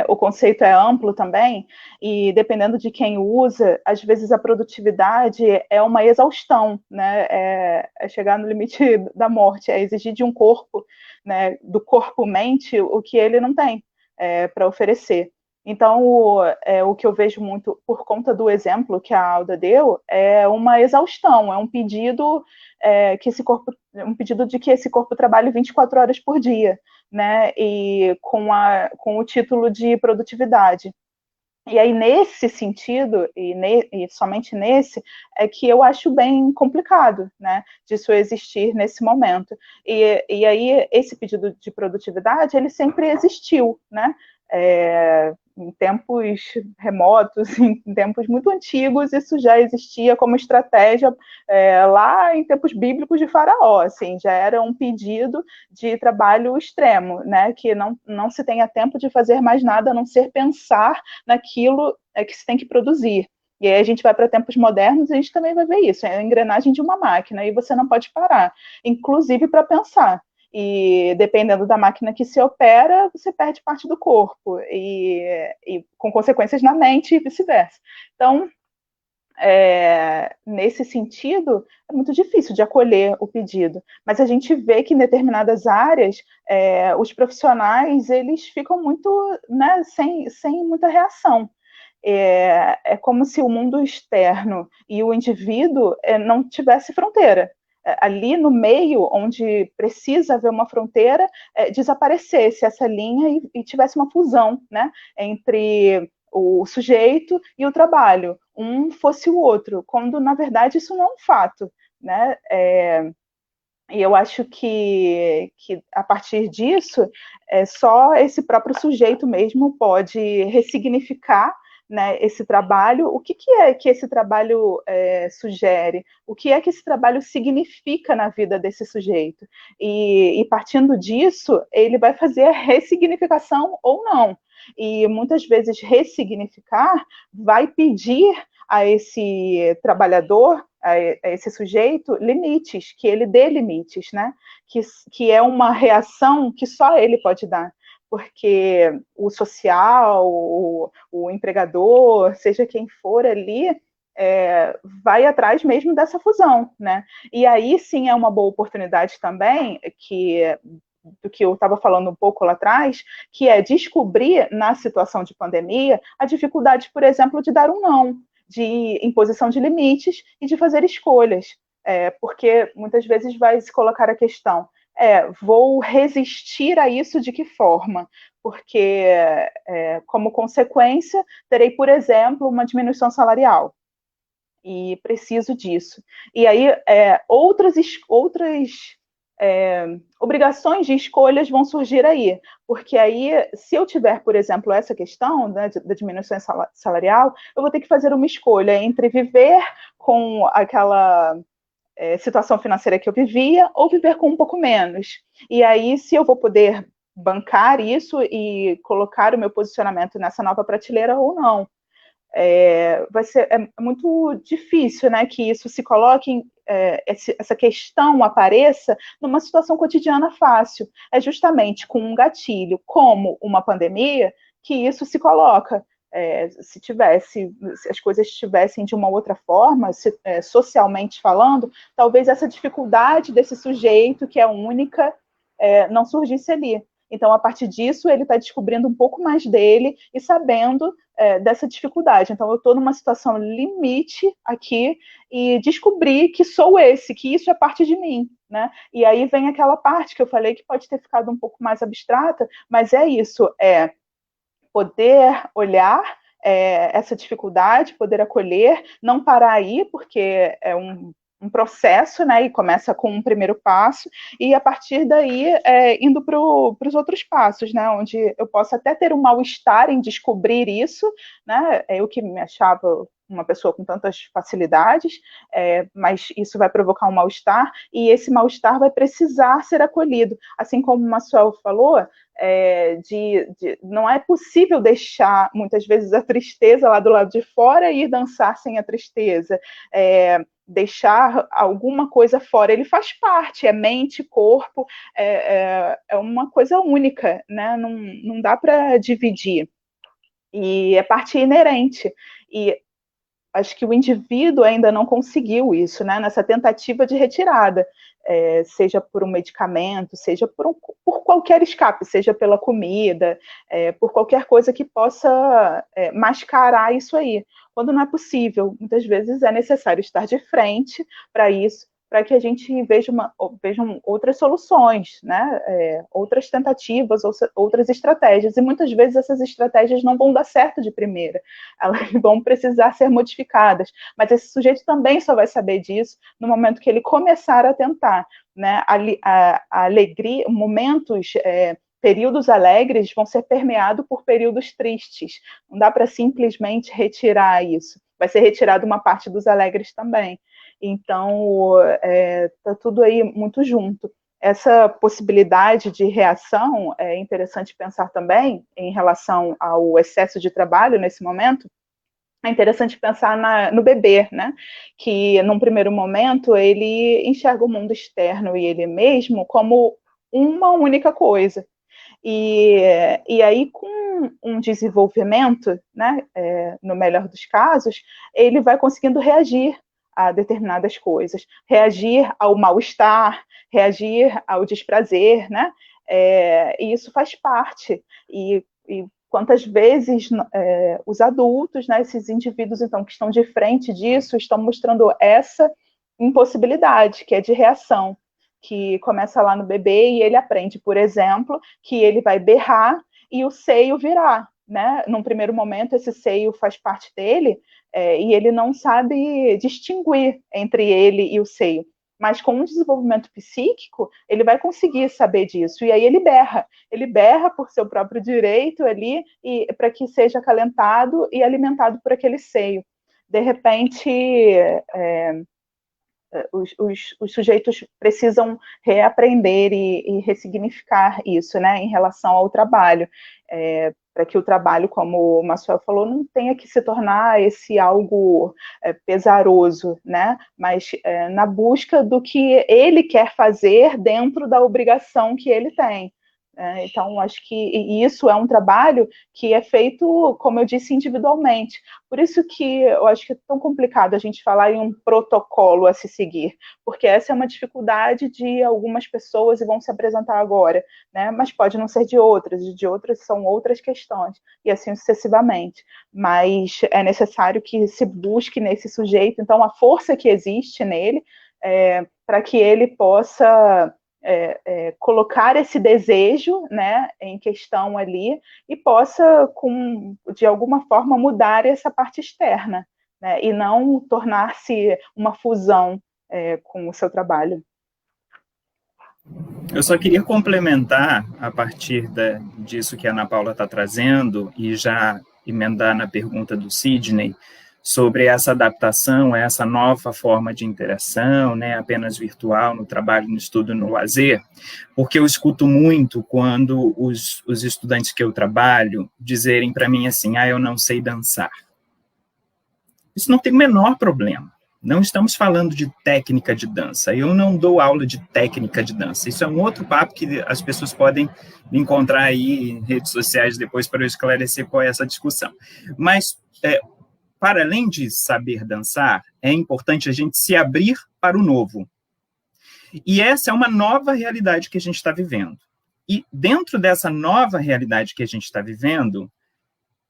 o conceito é amplo também, e dependendo de quem usa, às vezes a produtividade é uma exaustão, né? É chegar no limite da morte, é exigir de um corpo, né, do corpo-mente, o que ele não tem para oferecer. Então, o que eu vejo muito, por conta do exemplo que a Alda deu, é uma exaustão, é um pedido um pedido de que esse corpo trabalhe 24 horas por dia, né? E com o título de produtividade. E aí, nesse sentido, e somente nesse, é que eu acho bem complicado, né, disso existir nesse momento. E aí, esse pedido de produtividade, ele sempre existiu, né, em tempos remotos, em tempos muito antigos, isso já existia como estratégia lá em tempos bíblicos de Faraó, assim, já era um pedido de trabalho extremo, né, que não se tenha tempo de fazer mais nada a não ser pensar naquilo que se tem que produzir. E aí a gente vai para tempos modernos e a gente também vai ver isso, é a engrenagem de uma máquina, e você não pode parar, inclusive para pensar. E dependendo da máquina que se opera, você perde parte do corpo, e com consequências na mente e vice-versa. Então, nesse sentido, é muito difícil de acolher o pedido. Mas a gente vê que em determinadas áreas, os profissionais, eles ficam muito, né, sem muita reação. É como se o mundo externo e o indivíduo não tivesse fronteira. Ali no meio, onde precisa haver uma fronteira, desaparecesse essa linha e tivesse uma fusão, né, entre o sujeito e o trabalho, um fosse o outro, quando na verdade isso não é um fato, né? E eu acho que a partir disso, só esse próprio sujeito mesmo pode ressignificar, né, esse trabalho. O que é que esse trabalho sugere? O que é que esse trabalho significa na vida desse sujeito? E partindo disso, ele vai fazer a ressignificação ou não. E muitas vezes ressignificar vai pedir a esse trabalhador, a esse sujeito, limites, que ele dê limites, né? Que é uma reação que só ele pode dar, porque o social, o empregador, seja quem for ali, vai atrás mesmo dessa fusão, né? E aí sim é uma boa oportunidade também, do que eu estava falando um pouco lá atrás, que é descobrir, na situação de pandemia, a dificuldade, por exemplo, de dar um não, de imposição de limites e de fazer escolhas, porque muitas vezes vai se colocar a questão, vou resistir a isso de que forma? Porque, como consequência, terei, por exemplo, uma diminuição salarial, e preciso disso. E aí, outras obrigações de escolhas vão surgir aí, porque aí, se eu tiver, por exemplo, essa questão, né, da diminuição salarial, eu vou ter que fazer uma escolha entre viver com aquela situação financeira que eu vivia ou viver com um pouco menos. E aí, se eu vou poder bancar isso e colocar o meu posicionamento nessa nova prateleira ou não. Vai ser muito difícil, né, que isso se coloque, essa questão apareça numa situação cotidiana fácil. É justamente com um gatilho, como uma pandemia, que isso se coloca. Se as coisas estivessem de uma outra forma, socialmente falando, talvez essa dificuldade desse sujeito, que é única, não surgisse ali. Então, a partir disso, ele está descobrindo um pouco mais dele e sabendo dessa dificuldade. Então, eu estou numa situação limite aqui e descobri que sou esse, que isso é parte de mim, né? E aí vem aquela parte que eu falei que pode ter ficado um pouco mais abstrata, mas é isso, poder olhar essa dificuldade, poder acolher, não parar aí, porque é um processo, né, e começa com um primeiro passo, e a partir daí indo para os outros passos, né, onde eu posso até ter um mal-estar em descobrir isso, né, eu que me achava uma pessoa com tantas facilidades, mas isso vai provocar um mal-estar, e esse mal-estar vai precisar ser acolhido, assim como o Maxwell falou, não é possível deixar, muitas vezes, a tristeza lá do lado de fora e ir dançar sem a tristeza, deixar alguma coisa fora, ele faz parte, é mente, corpo, é uma coisa única, né? Não dá para dividir, e é parte inerente, e acho que o indivíduo ainda não conseguiu isso, né, nessa tentativa de retirada, seja por um medicamento, seja por qualquer escape, seja pela comida, por qualquer coisa que possa mascarar isso aí, quando não é possível. Muitas vezes é necessário estar de frente para isso, para que a gente vejam outras soluções, né? Outras tentativas, outras estratégias. E muitas vezes essas estratégias não vão dar certo de primeira, elas vão precisar ser modificadas. Mas esse sujeito também só vai saber disso no momento que ele começar a tentar, né? A alegria, momentos, períodos alegres vão ser permeados por períodos tristes. Não dá para simplesmente retirar isso. Vai ser retirado uma parte dos alegres também. Então, está tudo aí muito junto. Essa possibilidade de reação é interessante pensar também em relação ao excesso de trabalho nesse momento. É interessante pensar no bebê, né? Que, num primeiro momento, ele enxerga o mundo externo e ele mesmo como uma única coisa. E aí, com um desenvolvimento, né, no melhor dos casos, ele vai conseguindo reagir a determinadas coisas, reagir ao mal-estar, reagir ao desprazer, né? E isso faz parte. E quantas vezes os adultos, né, esses indivíduos então que estão de frente disso, estão mostrando essa impossibilidade, que é de reação, que começa lá no bebê e ele aprende, por exemplo, que ele vai berrar e o seio virar, né? Num primeiro momento, esse seio faz parte dele e ele não sabe distinguir entre ele e o seio. Mas com um desenvolvimento psíquico, ele vai conseguir saber disso. E aí ele berra por seu próprio direito ali, para que seja acalentado e alimentado por aquele seio. De repente, os sujeitos precisam reaprender e ressignificar isso, né, em relação ao trabalho, para que o trabalho, como o Massuel falou, não tenha que se tornar esse algo pesaroso, né, mas na busca do que ele quer fazer dentro da obrigação que ele tem. Então, acho que isso é um trabalho que é feito, como eu disse, individualmente. Por isso que eu acho que é tão complicado a gente falar em um protocolo a se seguir, porque essa é uma dificuldade de algumas pessoas e vão se apresentar agora, né? Mas pode não ser de outras são outras questões, e assim sucessivamente. Mas é necessário que se busque nesse sujeito, então, a força que existe nele, para que ele possa colocar esse desejo, né, em questão ali e possa, de alguma forma, mudar essa parte externa, né, e não tornar-se uma fusão com o seu trabalho. Eu só queria complementar, a partir disso que a Ana Paula está trazendo, e já emendar na pergunta do Sidney, sobre essa adaptação, essa nova forma de interação, né, apenas virtual, no trabalho, no estudo, no lazer, porque eu escuto muito quando os estudantes que eu trabalho dizerem para mim assim, eu não sei dançar. Isso não tem o menor problema. Não estamos falando de técnica de dança. Eu não dou aula de técnica de dança. Isso é um outro papo que as pessoas podem me encontrar aí em redes sociais depois para eu esclarecer qual é essa discussão. Mas para além de saber dançar, é importante a gente se abrir para o novo. E essa é uma nova realidade que a gente está vivendo. E dentro dessa nova realidade que a gente está vivendo,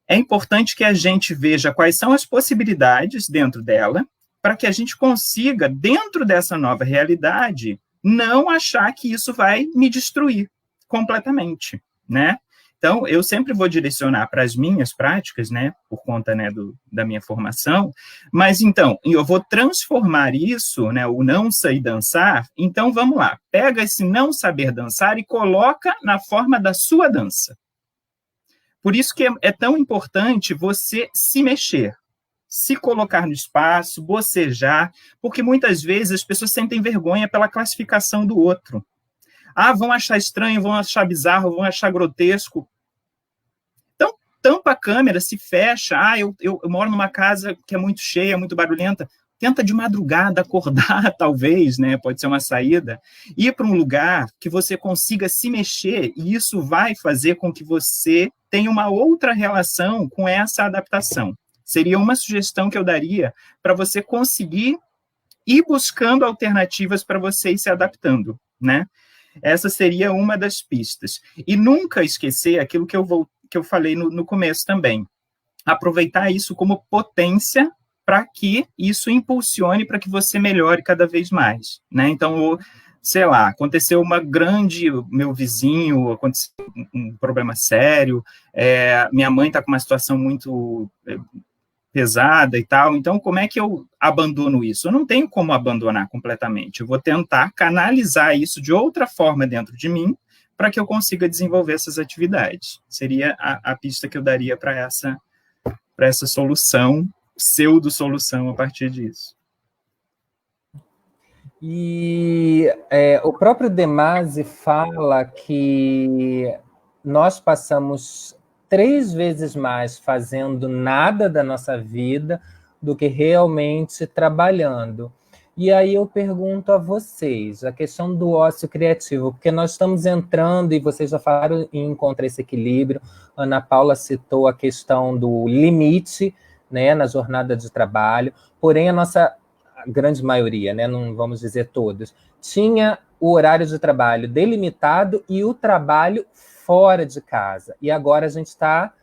é importante que a gente veja quais são as possibilidades dentro dela, para que a gente consiga, dentro dessa nova realidade, não achar que isso vai me destruir completamente, né? Então, eu sempre vou direcionar para as minhas práticas, né, por conta, né, da minha formação, mas, então, eu vou transformar isso, né, o não sei dançar, então, vamos lá, pega esse não saber dançar e coloca na forma da sua dança. Por isso que é tão importante você se mexer, se colocar no espaço, bocejar, porque muitas vezes as pessoas sentem vergonha pela classificação do outro. Vão achar estranho, vão achar bizarro, vão achar grotesco. Então, tampa a câmera, se fecha. Eu moro numa casa que é muito cheia, muito barulhenta. Tenta de madrugada acordar, talvez, né? Pode ser uma saída. Ir para um lugar que você consiga se mexer, e isso vai fazer com que você tenha uma outra relação com essa adaptação. Seria uma sugestão que eu daria para você conseguir ir buscando alternativas para você ir se adaptando, né? Essa seria uma das pistas. E nunca esquecer aquilo que eu falei no começo também. Aproveitar isso como potência para que isso impulsione para que você melhore cada vez mais, né? Então, sei lá, aconteceu meu vizinho, aconteceu um problema sério, minha mãe está com uma situação muito pesada e tal, então como é que eu abandono isso? Eu não tenho como abandonar completamente, eu vou tentar canalizar isso de outra forma dentro de mim para que eu consiga desenvolver essas atividades. Seria a pista que eu daria para essa solução, pseudo-solução a partir disso. E o próprio De Masi fala que nós passamos 3 vezes mais fazendo nada da nossa vida do que realmente trabalhando. E aí eu pergunto a vocês, a questão do ócio criativo, porque nós estamos entrando, e vocês já falaram em encontrar esse equilíbrio, Ana Paula citou a questão do limite, né, na jornada de trabalho, porém a grande maioria, né, não vamos dizer todos, tinha o horário de trabalho delimitado e o trabalho fora de casa. E agora a gente está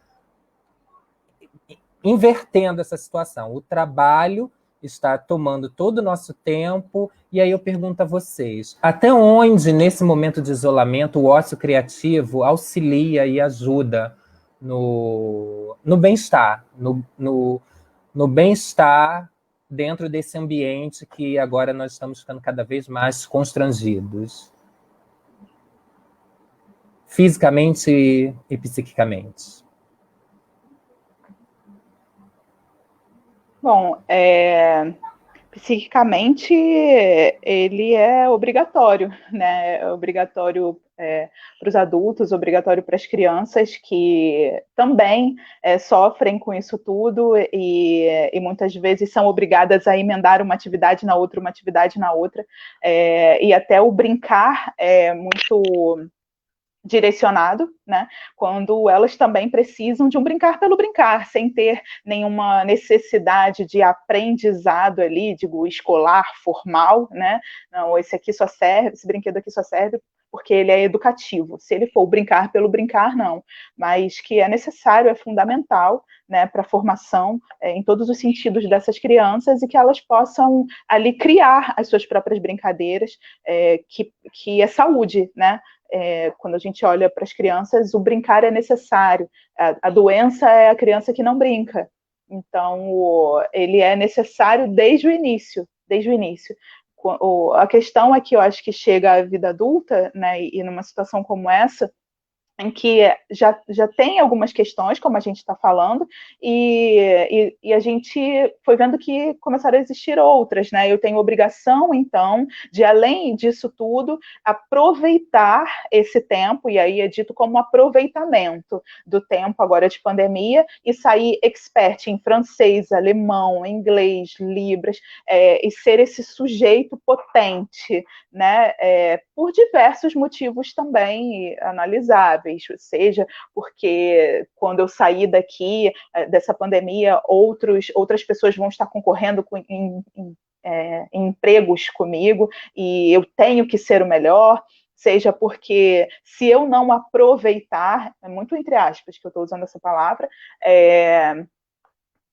invertendo essa situação. O trabalho está tomando todo o nosso tempo, e aí eu pergunto a vocês, até onde, nesse momento de isolamento, o ócio criativo auxilia e ajuda no bem-estar, no bem-estar dentro desse ambiente que agora nós estamos ficando cada vez mais constrangidos, fisicamente e psiquicamente? Bom, psiquicamente ele é obrigatório, né? É obrigatório para os adultos, obrigatório para as crianças que também sofrem com isso tudo e muitas vezes são obrigadas a emendar uma atividade na outra, e até o brincar é muito direcionado, né? Quando elas também precisam de um brincar pelo brincar, sem ter nenhuma necessidade de aprendizado ali, digo, escolar, formal, né? Não, esse brinquedo aqui só serve porque ele é educativo. Se ele for brincar pelo brincar, não. Mas que é necessário, é fundamental, né, para a formação em todos os sentidos dessas crianças e que elas possam ali criar as suas próprias brincadeiras, que é saúde, né? Quando a gente olha para as crianças, o brincar é necessário. A doença é a criança que não brinca. Então, ele é necessário desde o início. A questão é que eu acho que chega à vida adulta, né, e numa situação como essa, em que já tem algumas questões, como a gente está falando, e a gente foi vendo que começaram a existir outras, né? Eu tenho obrigação, então, de, além disso tudo, aproveitar esse tempo, e aí é dito como aproveitamento do tempo agora de pandemia, e sair expert em francês, alemão, inglês, libras, e ser esse sujeito potente, né? Por diversos motivos também analisáveis, seja porque quando eu sair daqui dessa pandemia, outras pessoas vão estar concorrendo em empregos comigo e eu tenho que ser o melhor, seja porque se eu não aproveitar, é muito entre aspas que eu estou usando essa palavra,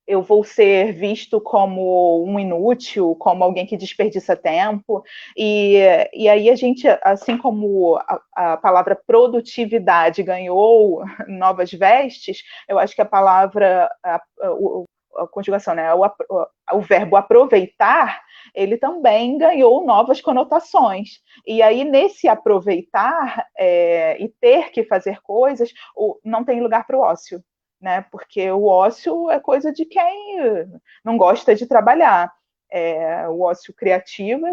eu vou ser visto como um inútil, como alguém que desperdiça tempo, e aí a gente, assim como a palavra produtividade ganhou novas vestes, eu acho que a palavra, a conjugação, né, o verbo aproveitar, ele também ganhou novas conotações. E aí, nesse aproveitar e ter que fazer coisas, não tem lugar para o ócio, né? Porque o ócio é coisa de quem não gosta de trabalhar. O ócio criativo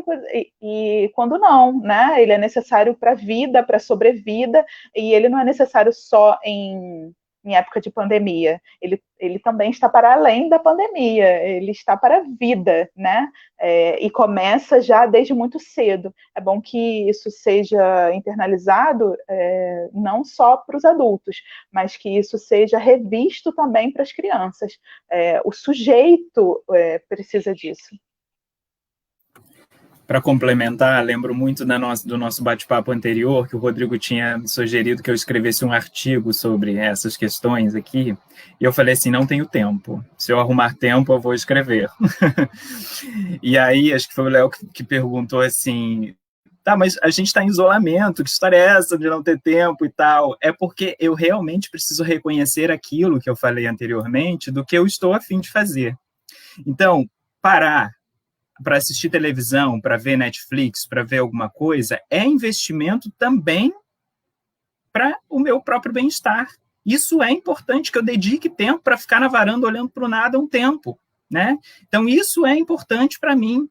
e quando não, né? Ele é necessário para a vida, para a sobrevida, e ele não é necessário só em em época de pandemia. Ele também está para além da pandemia, ele está para a vida, né? E começa já desde muito cedo. É bom que isso seja internalizado, não só para os adultos, mas que isso seja revisto também para as crianças. O sujeito precisa disso. Para complementar, lembro muito do nosso bate-papo anterior, que o Rodrigo tinha sugerido que eu escrevesse um artigo sobre essas questões aqui, e eu falei assim, não tenho tempo. Se eu arrumar tempo, eu vou escrever. E aí, acho que foi o Léo que perguntou assim, tá, mas a gente está em isolamento, que história é essa de não ter tempo e tal? É porque eu realmente preciso reconhecer aquilo que eu falei anteriormente, do que eu estou a fim de fazer. Então, parar para assistir televisão, para ver Netflix, para ver alguma coisa, é investimento também para o meu próprio bem-estar. Isso é importante, que eu dedique tempo para ficar na varanda olhando para o nada um tempo, né? Então, isso é importante para mim.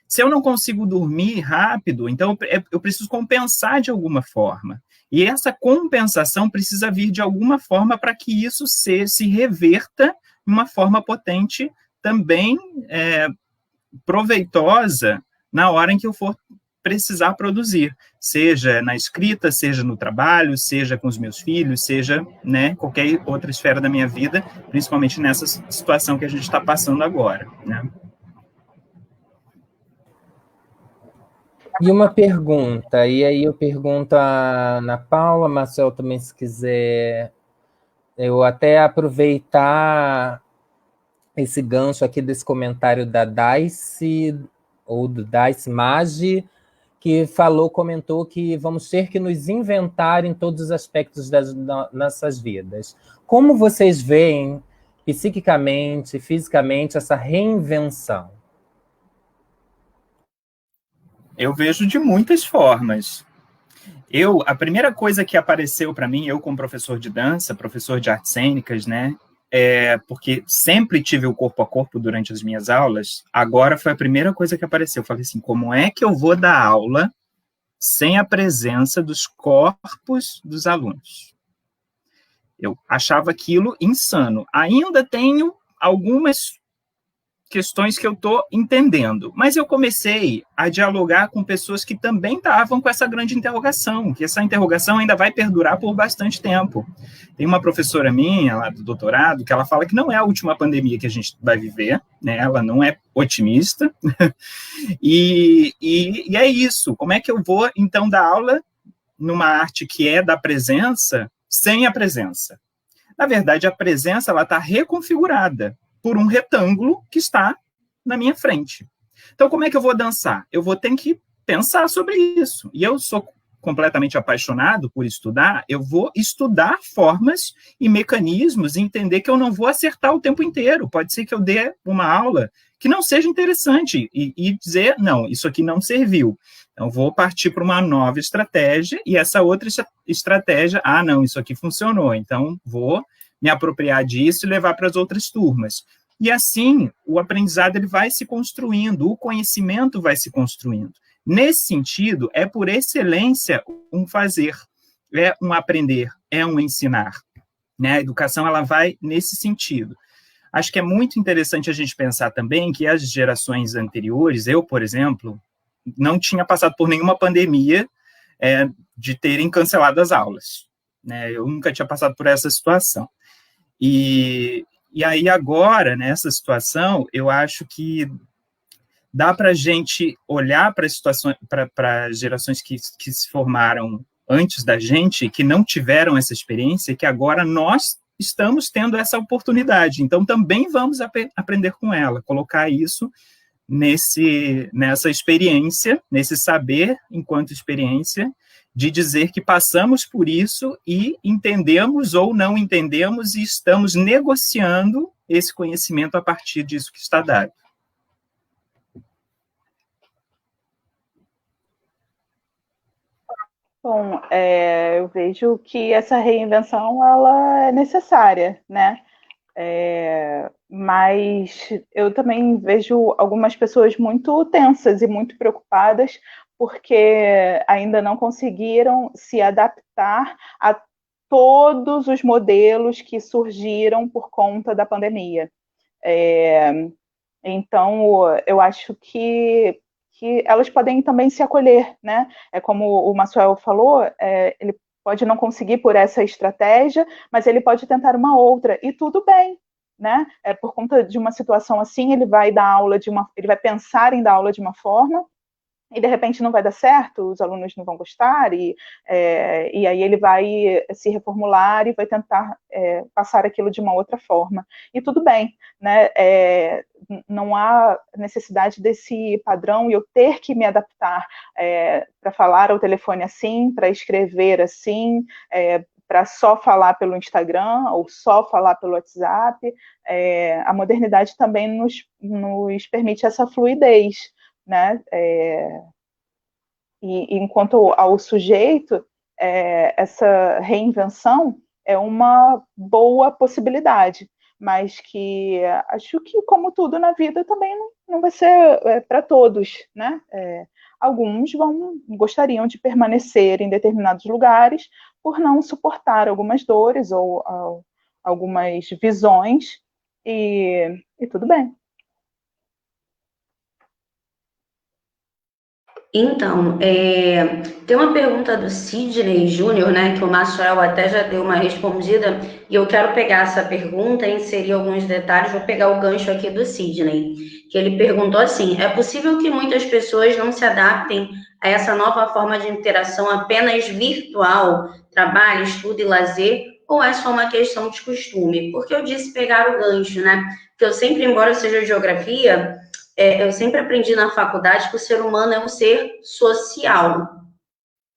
Se eu não consigo dormir rápido, então eu preciso compensar de alguma forma. E essa compensação precisa vir de alguma forma para que isso se reverta de uma forma potente também proveitosa na hora em que eu for precisar produzir, seja na escrita, seja no trabalho, seja com os meus filhos, seja, né, qualquer outra esfera da minha vida, principalmente nessa situação que a gente está passando agora, né? E uma pergunta, e aí eu pergunto a Ana Paula, Marcel também, se quiser, eu até aproveitar esse gancho aqui desse comentário da Dice, ou do Dice Magi, que comentou que vamos ter que nos inventar em todos os aspectos das nossas vidas. Como vocês veem, psiquicamente, fisicamente, essa reinvenção? Eu vejo de muitas formas. A primeira coisa que apareceu para mim, eu como professor de dança, professor de artes cênicas, né, porque sempre tive o corpo a corpo durante as minhas aulas, agora foi a primeira coisa que apareceu. Eu falei assim, como é que eu vou dar aula sem a presença dos corpos dos alunos? Eu achava aquilo insano. Ainda tenho algumas questões que eu estou entendendo, mas eu comecei a dialogar com pessoas que também estavam com essa grande interrogação, que essa interrogação ainda vai perdurar por bastante tempo. Tem uma professora minha, lá do doutorado, que ela fala que não é a última pandemia que a gente vai viver, né? Ela não é otimista, e é isso. Como é que eu vou, então, dar aula numa arte que é da presença, sem a presença? Na verdade, a presença está reconfigurada por um retângulo que está na minha frente. Então, como é que eu vou dançar? Eu vou ter que pensar sobre isso. E eu sou completamente apaixonado por estudar, eu vou estudar formas e mecanismos e entender que eu não vou acertar o tempo inteiro. Pode ser que eu dê uma aula que não seja interessante e dizer, não, isso aqui não serviu. Então, vou partir para uma nova estratégia e essa outra estratégia, não, isso aqui funcionou, então vou me apropriar disso e levar para as outras turmas. E assim, o aprendizado ele vai se construindo, o conhecimento vai se construindo. Nesse sentido, é por excelência um fazer, é um aprender, é um ensinar. Né? A educação ela vai nesse sentido. Acho que é muito interessante a gente pensar também que as gerações anteriores, eu, por exemplo, não tinha passado por nenhuma pandemia de terem cancelado as aulas. Né? Eu nunca tinha passado por essa situação. E aí agora, nessa situação, eu acho que dá para a gente olhar para situações, para gerações que se formaram antes da gente, que não tiveram essa experiência, e que agora nós estamos tendo essa oportunidade. Então, também vamos aprender com ela, colocar isso nessa experiência, nesse saber enquanto experiência, de dizer que passamos por isso e entendemos ou não entendemos e estamos negociando esse conhecimento a partir disso que está dado. Bom, eu vejo que essa reinvenção ela é necessária, né? Mas eu também vejo algumas pessoas muito tensas e muito preocupadas porque ainda não conseguiram se adaptar a todos os modelos que surgiram por conta da pandemia. Então, eu acho que elas podem também se acolher, né? Como o Massuel falou, ele pode não conseguir por essa estratégia, mas ele pode tentar uma outra, e tudo bem, né? Por conta de uma situação assim, ele vai pensar em dar aula de uma forma, e de repente não vai dar certo, os alunos não vão gostar, e aí ele vai se reformular e vai tentar passar aquilo de uma outra forma. E tudo bem, né? Não há necessidade desse padrão e eu ter que me adaptar para falar ao telefone assim, para escrever assim, para só falar pelo Instagram ou só falar pelo WhatsApp. A modernidade também nos permite essa fluidez, né? E enquanto ao sujeito, essa reinvenção é uma boa possibilidade, mas que acho que, como tudo na vida, também não vai ser para todos, né? Alguns gostariam de permanecer em determinados lugares por não suportar algumas dores ou algumas visões, e tudo bem. Então, tem uma pergunta do Sidney Júnior, né, que o Massuel até já deu uma respondida, e eu quero pegar essa pergunta e inserir alguns detalhes, vou pegar o gancho aqui do Sidney, que ele perguntou assim: é possível que muitas pessoas não se adaptem a essa nova forma de interação apenas virtual, trabalho, estudo e lazer, ou é só uma questão de costume? Porque eu disse pegar o gancho, né, porque eu sempre, embora eu seja geografia, eu sempre aprendi na faculdade que o ser humano é um ser social,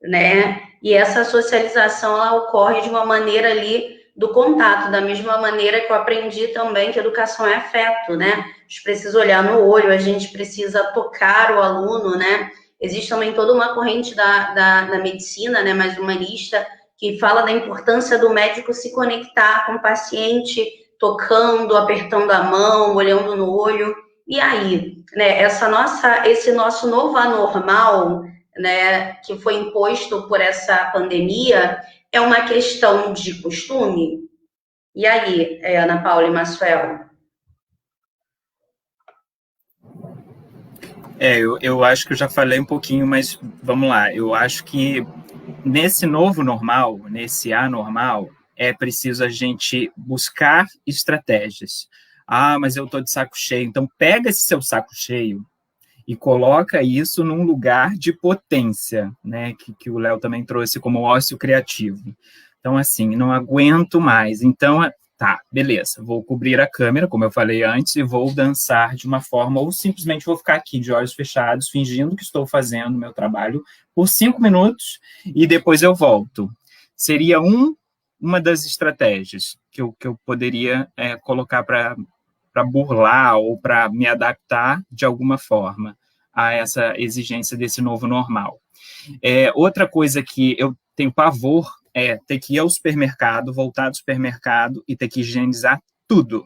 né? E essa socialização, ela ocorre de uma maneira ali do contato, da mesma maneira que eu aprendi também que educação é afeto, né? A gente precisa olhar no olho, a gente precisa tocar o aluno, né? Existe também toda uma corrente da medicina, né, mais humanista, que fala da importância do médico se conectar com o paciente, tocando, apertando a mão, olhando no olho. E aí, né, esse nosso novo anormal, né, que foi imposto por essa pandemia, é uma questão de costume? E aí, Ana Paula e Massuel? Eu acho que eu já falei um pouquinho, mas vamos lá. Eu acho que nesse novo normal, nesse anormal, é preciso a gente buscar estratégias. Mas eu estou de saco cheio. Então, pega esse seu saco cheio e coloca isso num lugar de potência, né? Que o Léo também trouxe como ócio criativo. Então, assim, não aguento mais. Então, tá, beleza, vou cobrir a câmera, como eu falei antes, e vou dançar de uma forma, ou simplesmente vou ficar aqui de olhos fechados, fingindo que estou fazendo o meu trabalho por 5 minutos e depois eu volto. Seria uma das estratégias que eu poderia colocar para burlar ou para me adaptar de alguma forma a essa exigência desse novo normal. Outra coisa que eu tenho pavor é ter que ir ao supermercado, voltar do supermercado e ter que higienizar tudo.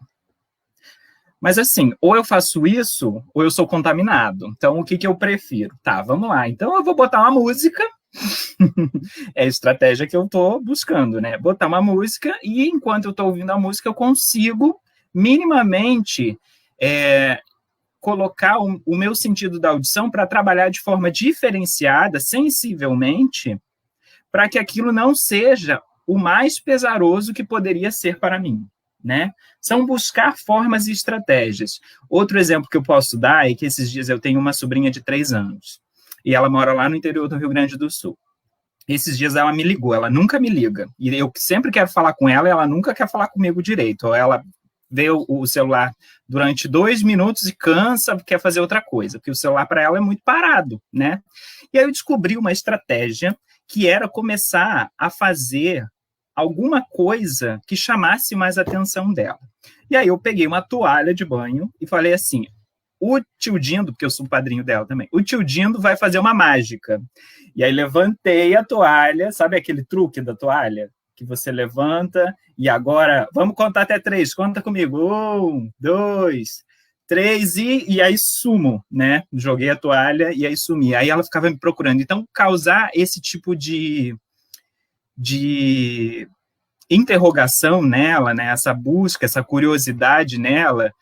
Mas assim, ou eu faço isso, ou eu sou contaminado. Então, o que eu prefiro? Tá, vamos lá. Então, eu vou botar uma música. É a estratégia que eu estou buscando, né? Botar uma música e, enquanto eu estou ouvindo a música, eu consigo minimamente colocar o meu sentido da audição para trabalhar de forma diferenciada, sensivelmente, para que aquilo não seja o mais pesaroso que poderia ser para mim, né? São buscar formas e estratégias. Outro exemplo que eu posso dar é que esses dias eu tenho uma sobrinha de 3 anos, e ela mora lá no interior do Rio Grande do Sul. Esses dias ela me ligou, ela nunca me liga, e eu sempre quero falar com ela, e ela nunca quer falar comigo direito, ou ela vê o celular durante 2 minutos e cansa, quer fazer outra coisa, porque o celular para ela é muito parado, né? E aí eu descobri uma estratégia que era começar a fazer alguma coisa que chamasse mais a atenção dela. E aí eu peguei uma toalha de banho e falei assim, o tio Dindo, porque eu sou o padrinho dela também, o tio Dindo vai fazer uma mágica. E aí levantei a toalha, sabe aquele truque da toalha? Que você levanta e agora, vamos contar até 3, conta comigo, 1, 2, 3 e aí sumo, né? Joguei a toalha e aí sumi. Aí ela ficava me procurando. Então, causar esse tipo de interrogação nela, né, essa busca, essa curiosidade nela,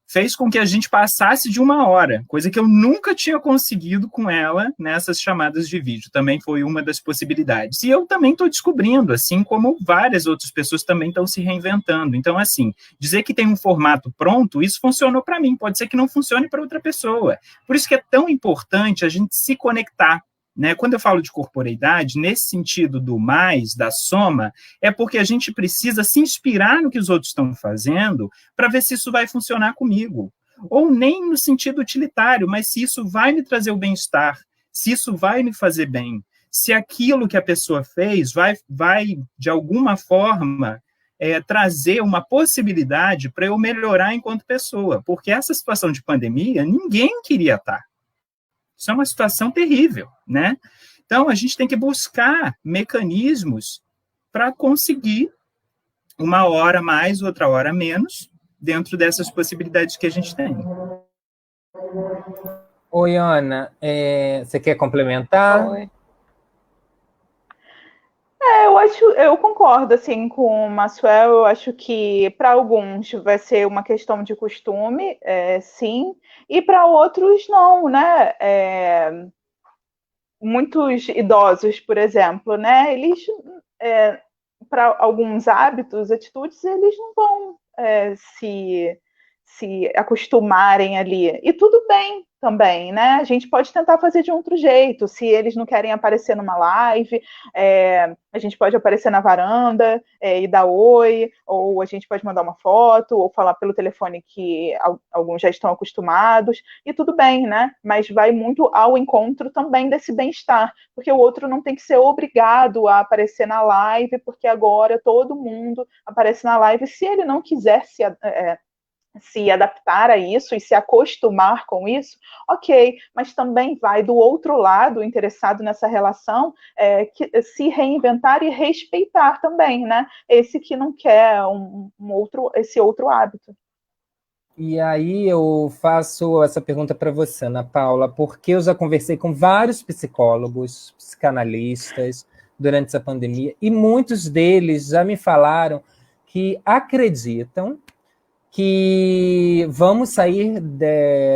fez com que a gente passasse de 1 hora, coisa que eu nunca tinha conseguido com ela nessas chamadas de vídeo. Também foi uma das possibilidades. E eu também estou descobrindo, assim como várias outras pessoas também estão se reinventando. Então, assim, dizer que tem um formato pronto, isso funcionou para mim, pode ser que não funcione para outra pessoa. Por isso que é tão importante a gente se conectar, né? Quando eu falo de corporeidade, nesse sentido do mais, da soma, é porque a gente precisa se inspirar no que os outros estão fazendo para ver se isso vai funcionar comigo. Ou nem no sentido utilitário, mas se isso vai me trazer o bem-estar, se isso vai me fazer bem, se aquilo que a pessoa fez vai de alguma forma, trazer uma possibilidade para eu melhorar enquanto pessoa. Porque essa situação de pandemia, ninguém queria estar. Isso é uma situação terrível, né? Então, a gente tem que buscar mecanismos para conseguir 1 hora mais, outra hora menos, dentro dessas possibilidades que a gente tem. Oi, Ana, você quer complementar? Oi. Eu concordo assim com o Maxwell. Eu acho que para alguns vai ser uma questão de costume, sim, e para outros não, né? Muitos idosos, por exemplo, né? Eles, para alguns hábitos, atitudes, eles não vão se acostumarem ali. E tudo bem também, né? A gente pode tentar fazer de outro jeito. Se eles não querem aparecer numa live, a gente pode aparecer na varanda e dar oi, ou a gente pode mandar uma foto, ou falar pelo telefone que alguns já estão acostumados, e tudo bem, né? Mas vai muito ao encontro também desse bem-estar, porque o outro não tem que ser obrigado a aparecer na live, porque agora todo mundo aparece na live. Se ele não quiser se adaptar a isso e se acostumar com isso, ok, mas também vai do outro lado, interessado nessa relação, se reinventar e respeitar também, né? Esse que não quer esse outro hábito. E aí eu faço essa pergunta para você, Ana Paula, porque eu já conversei com vários psicólogos, psicanalistas, durante essa pandemia, e muitos deles já me falaram que acreditam que vamos sair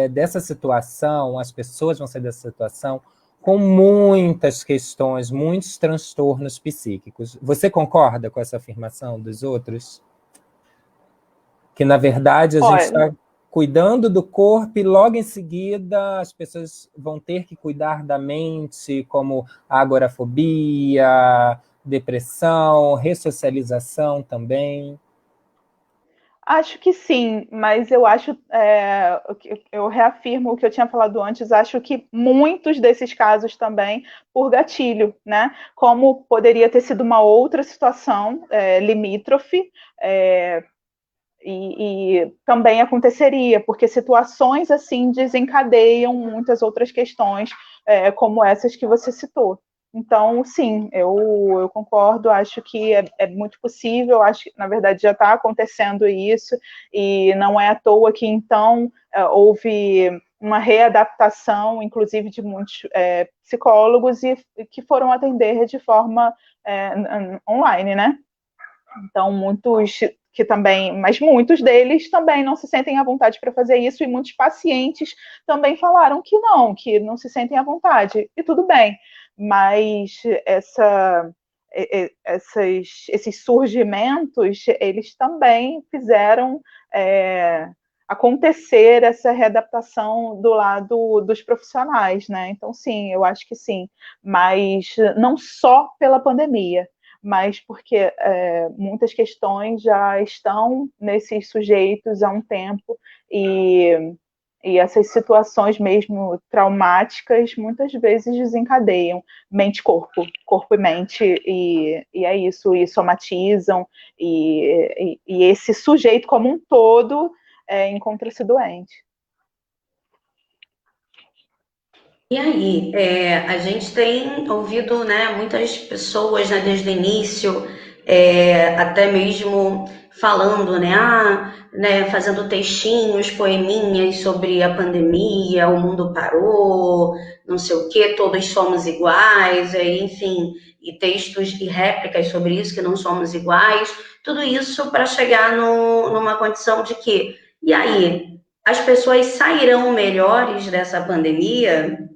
dessa situação, as pessoas vão sair dessa situação com muitas questões, muitos transtornos psíquicos. Você concorda com essa afirmação dos outros? Que, na verdade, a gente está cuidando do corpo e logo em seguida as pessoas vão ter que cuidar da mente, como agorafobia, depressão, ressocialização também. Acho que sim, mas eu acho, eu reafirmo o que eu tinha falado antes, acho que muitos desses casos também por gatilho, né? Como poderia ter sido uma outra situação limítrofe, e também aconteceria, porque situações assim desencadeiam muitas outras questões, como essas que você citou. Então, sim, eu concordo, acho que é muito possível, acho que, na verdade, já está acontecendo isso, e não é à toa que, então, houve uma readaptação, inclusive, de muitos psicólogos, e que foram atender de forma online, né? Então, mas muitos deles também não se sentem à vontade para fazer isso, e muitos pacientes também falaram que não se sentem à vontade, e tudo bem, mas esses surgimentos, eles também fizeram acontecer essa readaptação do lado dos profissionais, né? Então, sim, eu acho que sim, mas não só pela pandemia, mas porque muitas questões já estão nesses sujeitos há um tempo, e essas situações mesmo traumáticas muitas vezes desencadeiam mente-corpo, corpo e mente, e é isso, e somatizam, e esse sujeito como um todo encontra-se doente. E aí, a gente tem ouvido, né, muitas pessoas, né, desde o início, até mesmo falando, né, fazendo textinhos, poeminhas sobre a pandemia, o mundo parou, não sei o quê, todos somos iguais, enfim, e textos e réplicas sobre isso, que não somos iguais, tudo isso para chegar numa condição de que, e aí, as pessoas sairão melhores dessa pandemia?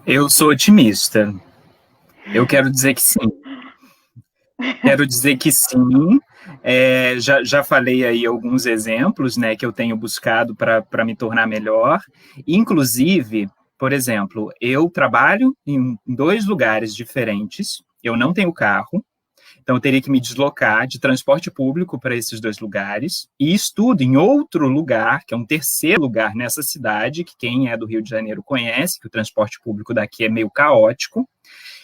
Eu sou otimista. Eu quero dizer que sim. Quero dizer que sim. Já falei aí alguns exemplos, né, que eu tenho buscado para me tornar melhor. Inclusive, por exemplo, eu trabalho em 2 lugares diferentes. Eu não tenho carro, então eu teria que me deslocar de transporte público para esses 2 lugares e estudo em outro lugar, que é um terceiro lugar nessa cidade, que quem é do Rio de Janeiro conhece, que o transporte público daqui é meio caótico.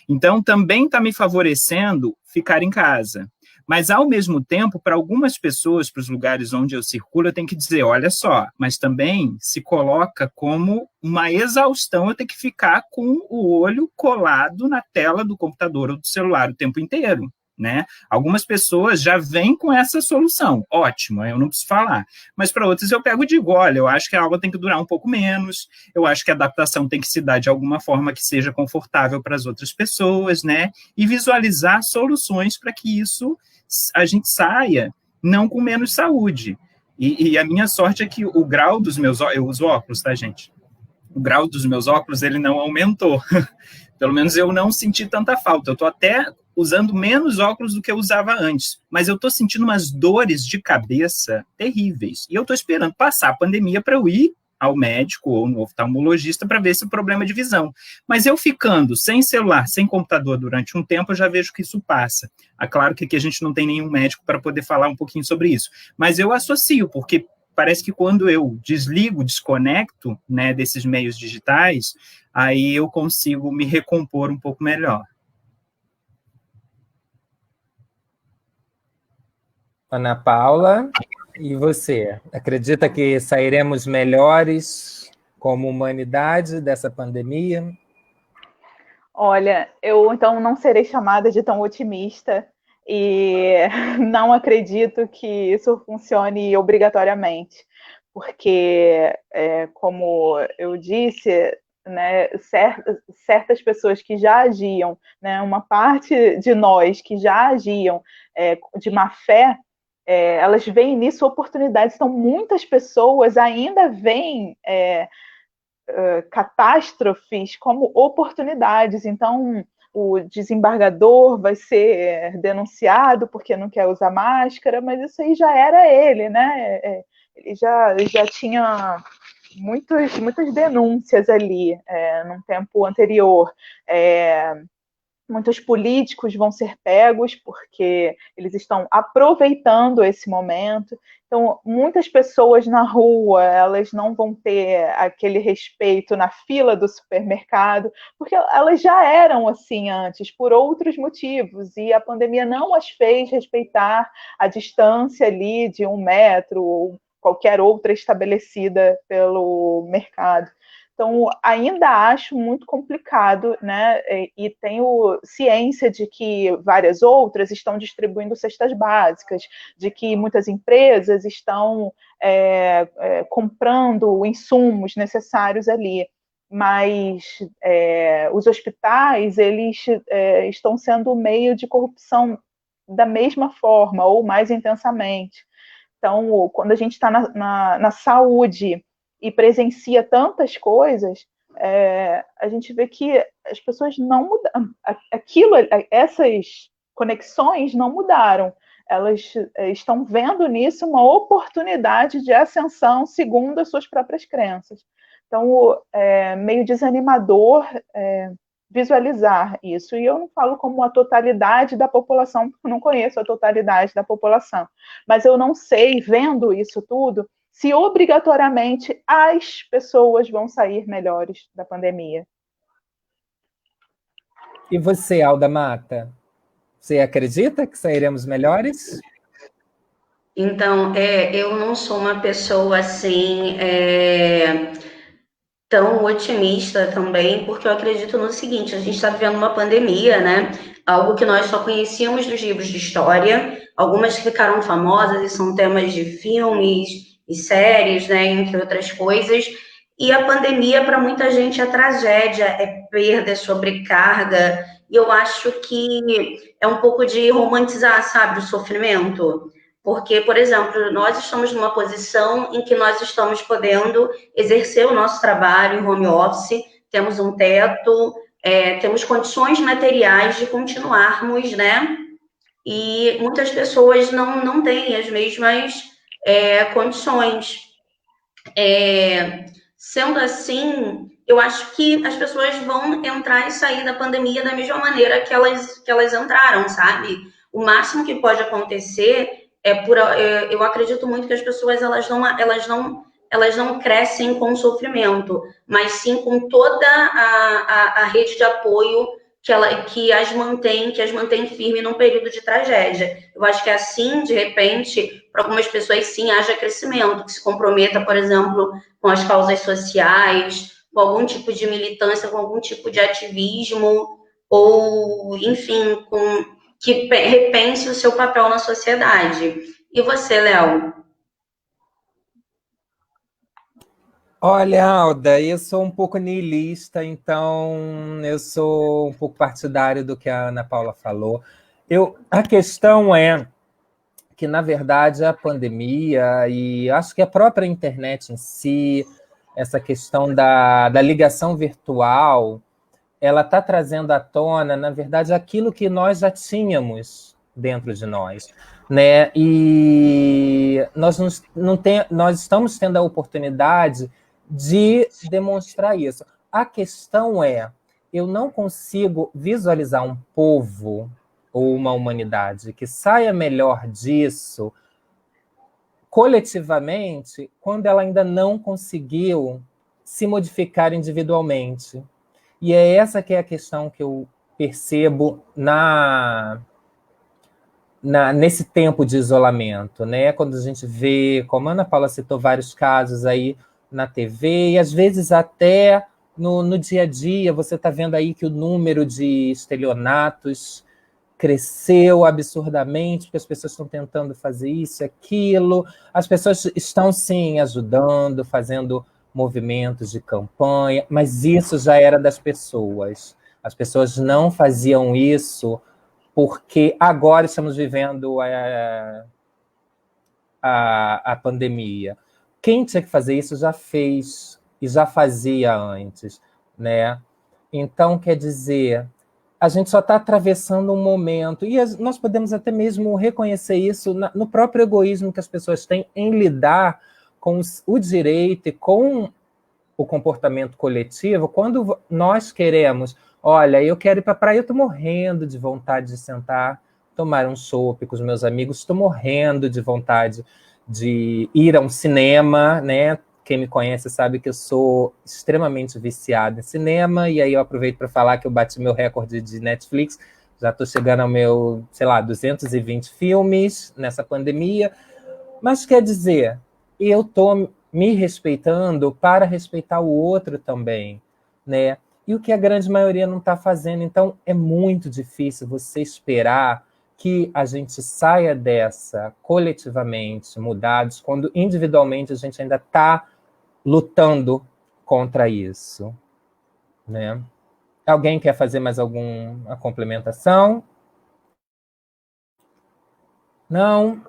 Então, também está me favorecendo ficar em casa. Mas, ao mesmo tempo, para algumas pessoas, para os lugares onde eu circulo, eu tenho que dizer, olha só, mas também se coloca como uma exaustão eu ter que ficar com o olho colado na tela do computador ou do celular o tempo inteiro, né? Algumas pessoas já vêm com essa solução, ótimo, eu não preciso falar. Mas para outras eu pego e digo, olha, eu acho que a aula tem que durar um pouco menos, eu acho que a adaptação tem que se dar de alguma forma que seja confortável para as outras pessoas, né? E visualizar soluções para que isso a gente saia não com menos saúde. E a minha sorte é que o grau dos meus óculos, eu uso óculos, tá, gente? O grau dos meus óculos, ele não aumentou. Pelo menos eu não senti tanta falta. Eu estou até usando menos óculos do que eu usava antes. Mas eu estou sentindo umas dores de cabeça terríveis. E eu estou esperando passar a pandemia para eu ir ao médico ou no oftalmologista para ver esse problema de visão. Mas eu ficando sem celular, sem computador durante um tempo, eu já vejo que isso passa. É claro que aqui a gente não tem nenhum médico para poder falar um pouquinho sobre isso. Mas eu associo, porque parece que quando eu desligo, desconecto, né, desses meios digitais, aí eu consigo me recompor um pouco melhor. Ana Paula, e você? Acredita que sairemos melhores como humanidade dessa pandemia? Olha, eu então não serei chamada de tão otimista e não acredito que isso funcione obrigatoriamente, porque, como eu disse, né, certas pessoas que já agiam, né, uma parte de nós que já agiam de má fé, elas veem nisso oportunidades. Então, muitas pessoas ainda veem catástrofes como oportunidades. Então, o desembargador vai ser denunciado porque não quer usar máscara, mas isso aí já era ele, né? Ele já tinha muitas denúncias ali num tempo anterior. Muitos políticos vão ser pegos porque eles estão aproveitando esse momento. Então, muitas pessoas na rua, elas não vão ter aquele respeito na fila do supermercado, porque elas já eram assim antes, por outros motivos, e a pandemia não as fez respeitar a distância ali de 1 metro ou qualquer outra estabelecida pelo mercado. Então, ainda acho muito complicado, né? E tenho ciência de que várias outras estão distribuindo cestas básicas, de que muitas empresas estão comprando insumos necessários ali. Mas os hospitais, eles estão sendo meio de corrupção da mesma forma, ou mais intensamente. Então, quando a gente está na saúde e presencia tantas coisas, a gente vê que as pessoas não mudaram. Essas conexões não mudaram. Elas estão vendo nisso uma oportunidade de ascensão segundo as suas próprias crenças. Então, é meio desanimador visualizar isso. E eu não falo como a totalidade da população, porque eu não conheço a totalidade da população. Mas eu não sei, vendo isso tudo, se obrigatoriamente as pessoas vão sair melhores da pandemia. E você, Alda Mata? Você acredita que sairemos melhores? Então, eu não sou uma pessoa assim tão otimista também, porque eu acredito no seguinte: a gente está vivendo uma pandemia, né? Algo que nós só conhecíamos dos livros de história, algumas ficaram famosas e são temas de filmes e séries, né? Entre outras coisas. E a pandemia, para muita gente, é tragédia, é perda, é sobrecarga. E eu acho que é um pouco de romantizar, sabe, o sofrimento. Porque, por exemplo, nós estamos numa posição em que nós estamos podendo exercer o nosso trabalho em home office, temos um teto, temos condições materiais de continuarmos, né? E muitas pessoas não têm as mesmas condições. Sendo assim, eu acho que as pessoas vão entrar e sair da pandemia da mesma maneira que elas entraram, sabe? O máximo que pode acontecer eu acredito muito que as pessoas elas não crescem com sofrimento, mas sim com toda a rede de apoio que as mantém firme num período de tragédia. Eu acho que assim, de repente, para algumas pessoas sim haja crescimento, que se comprometa, por exemplo, com as causas sociais, com algum tipo de militância, com algum tipo de ativismo, ou, enfim, que repense o seu papel na sociedade. E você, Léo? Olha, Alda, eu sou um pouco niilista, então eu sou um pouco partidário do que a Ana Paula falou. A questão é que, na verdade, a pandemia e acho que a própria internet em si, essa questão da ligação virtual, ela está trazendo à tona, na verdade, aquilo que nós já tínhamos dentro de nós, né? E nós estamos tendo a oportunidade de demonstrar isso. A questão é, eu não consigo visualizar um povo ou uma humanidade que saia melhor disso coletivamente quando ela ainda não conseguiu se modificar individualmente. E é essa que é a questão que eu percebo nesse tempo de isolamento, né? Quando a gente vê, como a Ana Paula citou vários casos aí na TV, e às vezes até no dia a dia, você está vendo aí que o número de estelionatos cresceu absurdamente, porque as pessoas estão tentando fazer isso, aquilo. As pessoas estão, sim, ajudando, fazendo movimentos de campanha, mas isso já era das pessoas. As pessoas não faziam isso porque agora estamos vivendo a pandemia. Quem tinha que fazer isso já fez e já fazia antes, né? Então, quer dizer, a gente só está atravessando um momento, e nós podemos até mesmo reconhecer isso no próprio egoísmo que as pessoas têm em lidar com o direito e com o comportamento coletivo, quando nós queremos, olha, eu quero ir para a praia, eu estou morrendo de vontade de sentar, tomar um chopp com os meus amigos, estou morrendo de vontade de ir a um cinema, né? Quem me conhece sabe que eu sou extremamente viciado em cinema, e aí eu aproveito para falar que eu bati meu recorde de Netflix, já estou chegando ao meu, 220 filmes nessa pandemia, mas quer dizer, eu estou me respeitando para respeitar o outro também, né? E o que a grande maioria não está fazendo. Então, é muito difícil você esperar que a gente saia dessa coletivamente, mudados, quando individualmente a gente ainda está lutando contra isso, né? Alguém quer fazer mais alguma complementação? Não?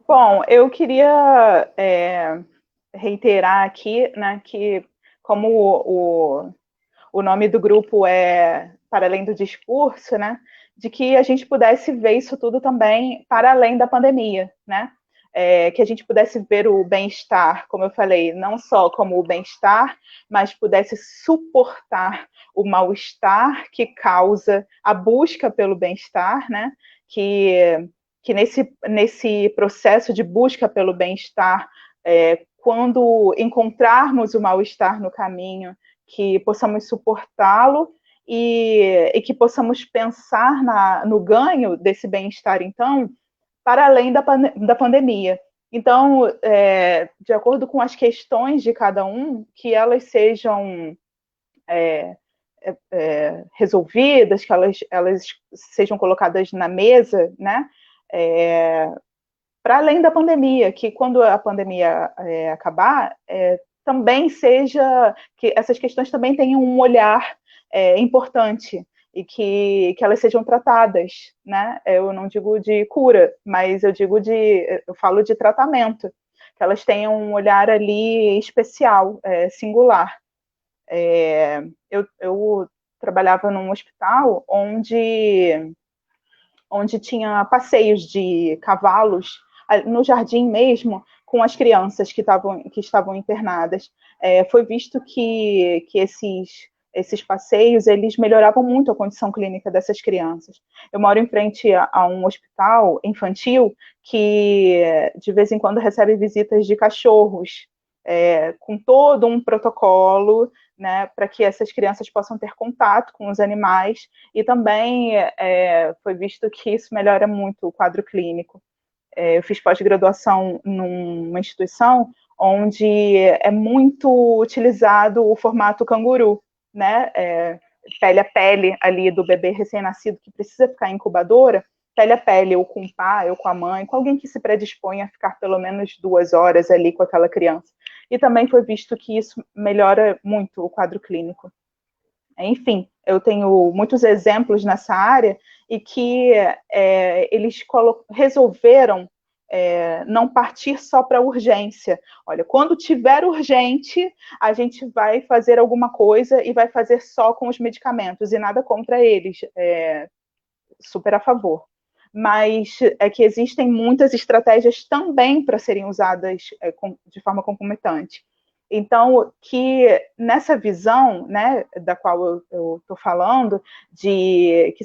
Bom, eu queria reiterar aqui, né, que como o nome do grupo é Para Além do Discurso, né, de que a gente pudesse ver isso tudo também para além da pandemia, né? Que a gente pudesse ver o bem-estar, como eu falei, não só como o bem-estar, mas pudesse suportar o mal-estar que causa a busca pelo bem-estar, né? Que nesse processo de busca pelo bem-estar, quando encontrarmos o mal-estar no caminho, que possamos suportá-lo e que possamos pensar no ganho desse bem-estar, então, para além da pandemia. Então, de acordo com as questões de cada um, que elas sejam resolvidas, que elas sejam colocadas na mesa, né? Para além da pandemia, que quando a pandemia acabar, também que essas questões também tenham um olhar importante e que elas sejam tratadas, né? Eu não digo de cura, mas eu falo de tratamento, que elas tenham um olhar ali especial, singular. Eu trabalhava num hospital onde tinha passeios de cavalos no jardim mesmo, com as crianças que estavam internadas. Foi visto que esses passeios, eles melhoravam muito a condição clínica dessas crianças. Eu moro em frente a um hospital infantil que, de vez em quando, recebe visitas de cachorros, com todo um protocolo, né, para que essas crianças possam ter contato com os animais, e também foi visto que isso melhora muito o quadro clínico. Eu fiz pós-graduação numa instituição onde é muito utilizado o formato canguru, né, pele a pele ali do bebê recém-nascido que precisa ficar em incubadora, pele a pele, ou com o pai, ou com a mãe, com alguém que se predispõe a ficar pelo menos 2 horas ali com aquela criança. E também foi visto que isso melhora muito o quadro clínico. Enfim, eu tenho muitos exemplos nessa área e que eles resolveram não partir só para urgência. Olha, quando tiver urgente, a gente vai fazer alguma coisa e vai fazer só com os medicamentos, e nada contra eles, super a favor. Mas é que existem muitas estratégias também para serem usadas de forma concomitante. Então, que nessa visão, né, da qual eu estou falando, de que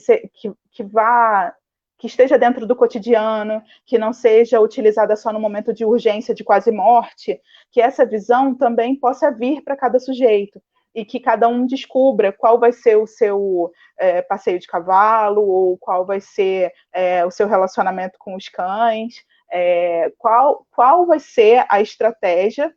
esteja dentro do cotidiano, que não seja utilizada só no momento de urgência, de quase morte, que essa visão também possa vir para cada sujeito, e que cada um descubra qual vai ser o seu passeio de cavalo, ou qual vai ser o seu relacionamento com os cães, qual vai ser a estratégia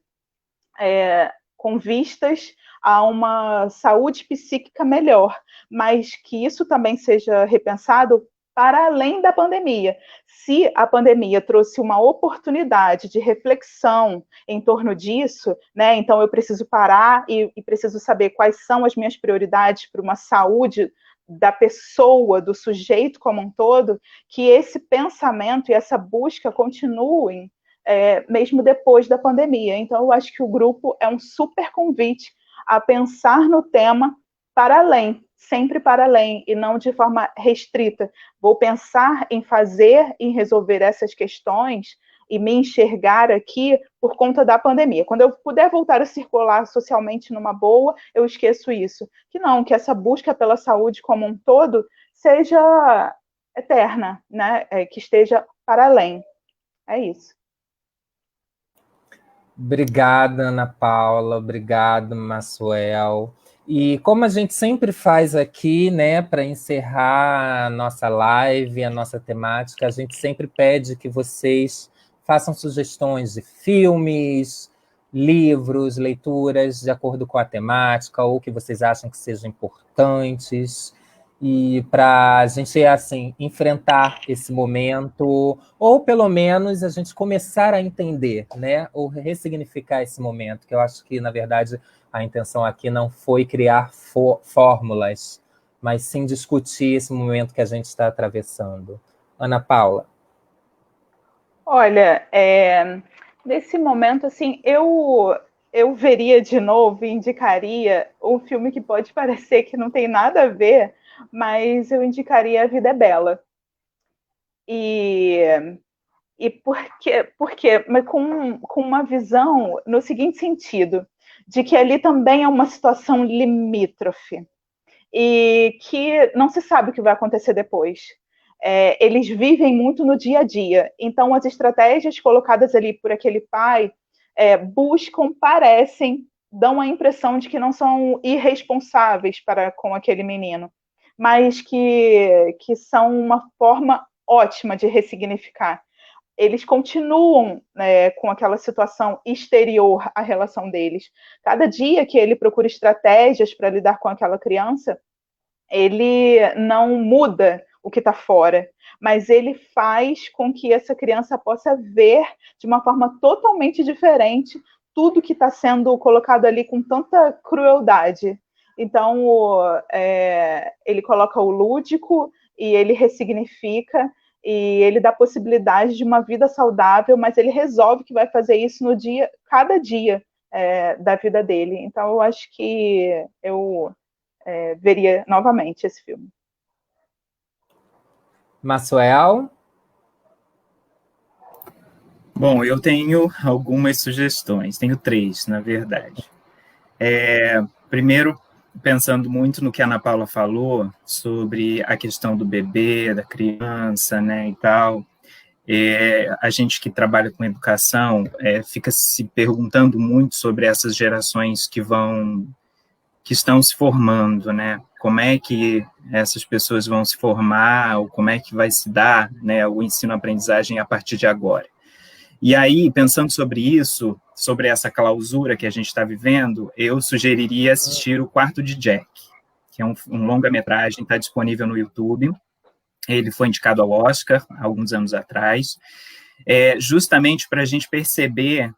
com vistas a uma saúde psíquica melhor, mas que isso também seja repensado para além da pandemia. Se a pandemia trouxe uma oportunidade de reflexão em torno disso, né, então eu preciso parar e preciso saber quais são as minhas prioridades para uma saúde da pessoa, do sujeito como um todo, que esse pensamento e essa busca continuem mesmo depois da pandemia. Então, eu acho que o grupo é um super convite a pensar no tema para além, sempre para além, e não de forma restrita. Vou pensar em fazer, em resolver essas questões e me enxergar aqui por conta da pandemia. Quando eu puder voltar a circular socialmente numa boa, eu esqueço isso. Que essa busca pela saúde como um todo seja eterna, né? Que esteja para além. É isso. Obrigada, Ana Paula. Obrigado, Massuel. E como a gente sempre faz aqui, né, para encerrar a nossa live, a nossa temática, a gente sempre pede que vocês façam sugestões de filmes, livros, leituras, de acordo com a temática, ou que vocês acham que sejam importantes, e para a gente, assim, enfrentar esse momento, ou pelo menos a gente começar a entender, né, ou ressignificar esse momento, que eu acho que, na verdade, a intenção aqui não foi criar fórmulas, mas sim discutir esse momento que a gente está atravessando. Ana Paula. Olha, nesse momento, assim, eu veria de novo e indicaria um filme que pode parecer que não tem nada a ver, mas eu indicaria A Vida é Bela. E por quê? Mas com uma visão no seguinte sentido, de que ali também é uma situação limítrofe e que não se sabe o que vai acontecer depois. Eles vivem muito no dia a dia, então as estratégias colocadas ali por aquele pai dão a impressão de que não são irresponsáveis para com aquele menino, mas que são uma forma ótima de ressignificar. Eles continuam com aquela situação exterior à relação deles. Cada dia que ele procura estratégias para lidar com aquela criança, ele não muda o que está fora, mas ele faz com que essa criança possa ver de uma forma totalmente diferente tudo que está sendo colocado ali com tanta crueldade. Então, ele coloca o lúdico e ele ressignifica e ele dá possibilidade de uma vida saudável, mas ele resolve que vai fazer isso no dia, cada dia da vida dele. Então, eu acho que eu veria novamente esse filme. Massuel? Bom, eu tenho algumas sugestões, tenho 3, na verdade. Primeiro, pensando muito no que a Ana Paula falou sobre a questão do bebê, da criança, né, e tal, a gente que trabalha com educação fica se perguntando muito sobre essas gerações que estão se formando, né? Como é que essas pessoas vão se formar, ou como é que vai se dar, né, o ensino-aprendizagem a partir de agora. E aí, pensando sobre isso, sobre essa clausura que a gente está vivendo, eu sugeriria assistir O Quarto de Jack, que é um longa-metragem, está disponível no YouTube. Ele foi indicado ao Oscar há alguns anos atrás, justamente para a gente perceber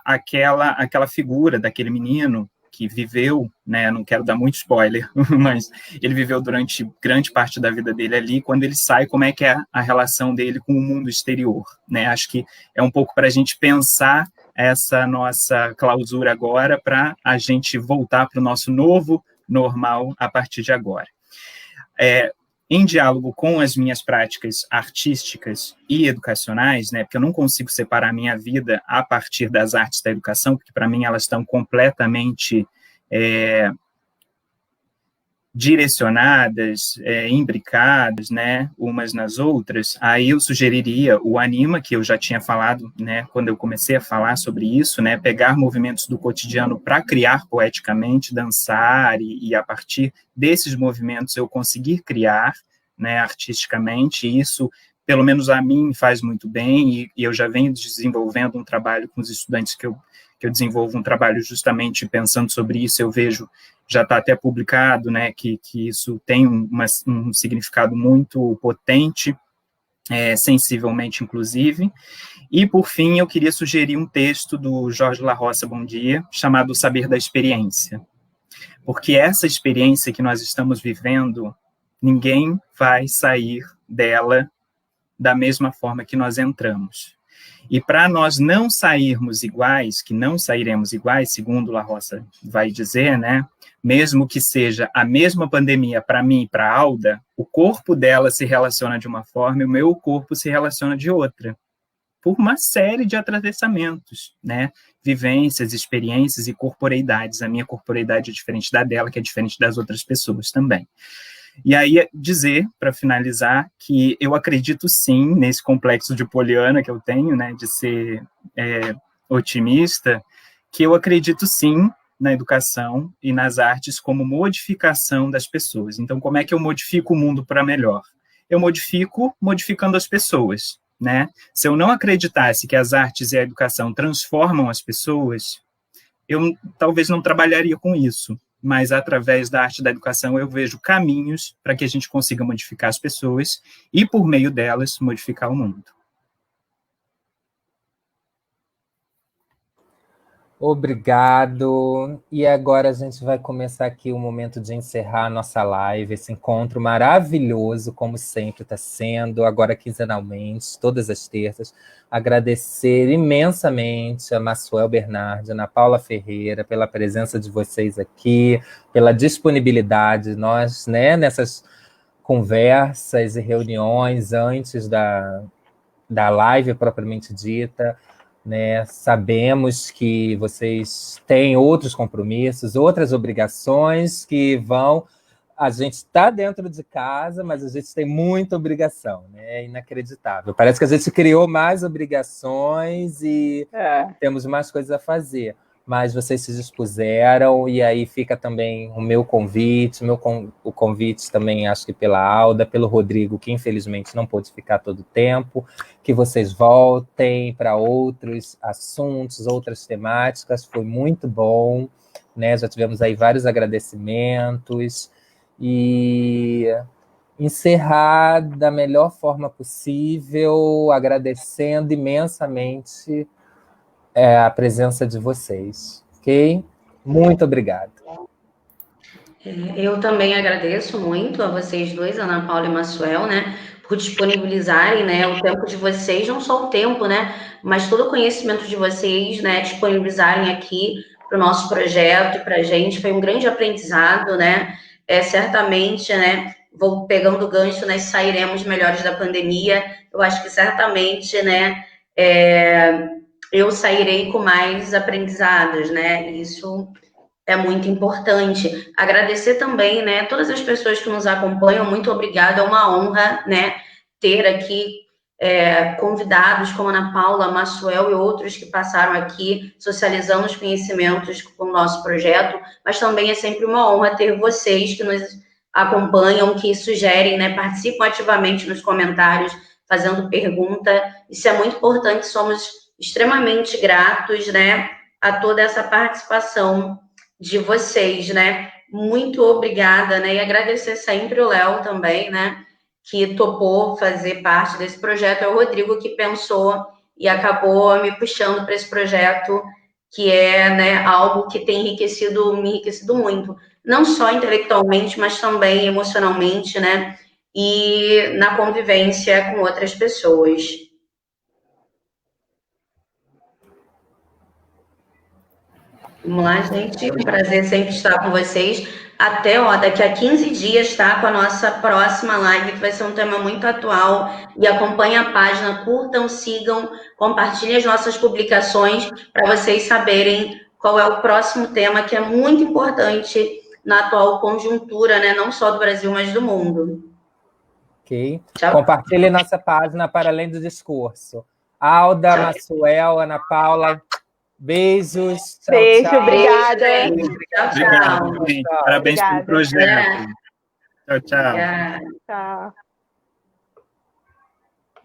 aquela figura daquele menino que viveu, né, não quero dar muito spoiler, mas ele viveu durante grande parte da vida dele ali, quando ele sai, como é que é a relação dele com o mundo exterior, né? Acho que é um pouco para a gente pensar essa nossa clausura agora, para a gente voltar para o nosso novo normal a partir de agora. Em diálogo com as minhas práticas artísticas e educacionais, né, porque eu não consigo separar a minha vida a partir das artes da educação, porque para mim elas estão completamente direcionadas, imbricadas, né, umas nas outras. Aí eu sugeriria o Anima, que eu já tinha falado, né, quando eu comecei a falar sobre isso, né, pegar movimentos do cotidiano para criar poeticamente, dançar, e a partir desses movimentos eu conseguir criar, né, artisticamente. E isso, pelo menos a mim, faz muito bem, e eu já venho desenvolvendo um trabalho com os estudantes que eu desenvolvo, um trabalho justamente pensando sobre isso. Eu vejo, já está até publicado, né, que isso tem um significado muito potente, sensivelmente, inclusive. E, por fim, eu queria sugerir um texto do Jorge La Roça Bom Dia, chamado O Saber da Experiência, porque essa experiência que nós estamos vivendo, ninguém vai sair dela da mesma forma que nós entramos. E para nós não sairmos iguais, que não sairemos iguais, segundo La Roça vai dizer, né, mesmo que seja a mesma pandemia para mim e para a Alda, o corpo dela se relaciona de uma forma e o meu corpo se relaciona de outra, por uma série de atravessamentos, né, vivências, experiências e corporeidades. A minha corporeidade é diferente da dela, que é diferente das outras pessoas também. E aí, dizer, para finalizar, que eu acredito sim nesse complexo de Poliana que eu tenho, né, de ser otimista, que eu acredito sim na educação e nas artes como modificação das pessoas. Então, como é que eu modifico o mundo para melhor? Eu modifico modificando as pessoas, né? Se eu não acreditasse que as artes e a educação transformam as pessoas, eu talvez não trabalharia com isso. Mas através da arte da educação eu vejo caminhos para que a gente consiga modificar as pessoas e, por meio delas, modificar o mundo. Obrigado. E agora a gente vai começar aqui o momento de encerrar a nossa live, esse encontro maravilhoso, como sempre está sendo, agora quinzenalmente, todas as terças. Agradecer imensamente a Massuel Bernardi, a Ana Paula Ferreira, pela presença de vocês aqui, pela disponibilidade. Nós, né, nessas conversas e reuniões antes da live propriamente dita, né? Sabemos que vocês têm outros compromissos, outras obrigações que vão... A gente está dentro de casa, mas a gente tem muita obrigação, né? É inacreditável. Parece que a gente criou mais obrigações e temos mais coisas a fazer. Mas vocês se dispuseram, e aí fica também o meu convite, o convite também, acho que pela Alda, pelo Rodrigo, que infelizmente não pôde ficar todo o tempo, que vocês voltem para outros assuntos, outras temáticas. Foi muito bom, né? Já tivemos aí vários agradecimentos, e encerrar da melhor forma possível, agradecendo imensamente a presença de vocês, ok? Muito obrigado. Eu também agradeço muito a vocês dois, Ana Paula e Massuel, né, por disponibilizarem, né, o tempo de vocês, não só o tempo, né, mas todo o conhecimento de vocês, né, disponibilizarem aqui para o nosso projeto e para a gente. Foi um grande aprendizado, né, certamente, né, vou pegando o gancho, né, sairemos melhores da pandemia. Eu acho que certamente, né, eu sairei com mais aprendizados, né, isso é muito importante. Agradecer também, né, todas as pessoas que nos acompanham, muito obrigada, é uma honra, né, ter aqui convidados como Ana Paula, Massuel e outros que passaram aqui socializando os conhecimentos com o nosso projeto, mas também é sempre uma honra ter vocês que nos acompanham, que sugerem, né, participam ativamente nos comentários, fazendo pergunta. Isso é muito importante, somos extremamente gratos, né, a toda essa participação de vocês, né? Muito obrigada, né? E agradecer sempre o Léo também, né? Que topou fazer parte desse projeto. É o Rodrigo que pensou e acabou me puxando para esse projeto, que é, né, algo que tem me enriquecido muito. Não só intelectualmente, mas também emocionalmente, né? E na convivência com outras pessoas. Vamos lá, gente. Um prazer sempre estar com vocês. Até, daqui a 15 dias, tá? Com a nossa próxima live, que vai ser um tema muito atual. E acompanhem a página, curtam, sigam, compartilhem as nossas publicações para vocês saberem qual é o próximo tema, que é muito importante na atual conjuntura, né? Não só do Brasil, mas do mundo. Ok. Tchau. Compartilhe nossa página para além do discurso. Alda, Massuel, Ana Paula, beijos. Tchau, Beijo, tchau. obrigada. Tchau, tchau. Obrigado, gente. Parabéns pelo projeto. Tchau, tchau. Obrigada. Tchau.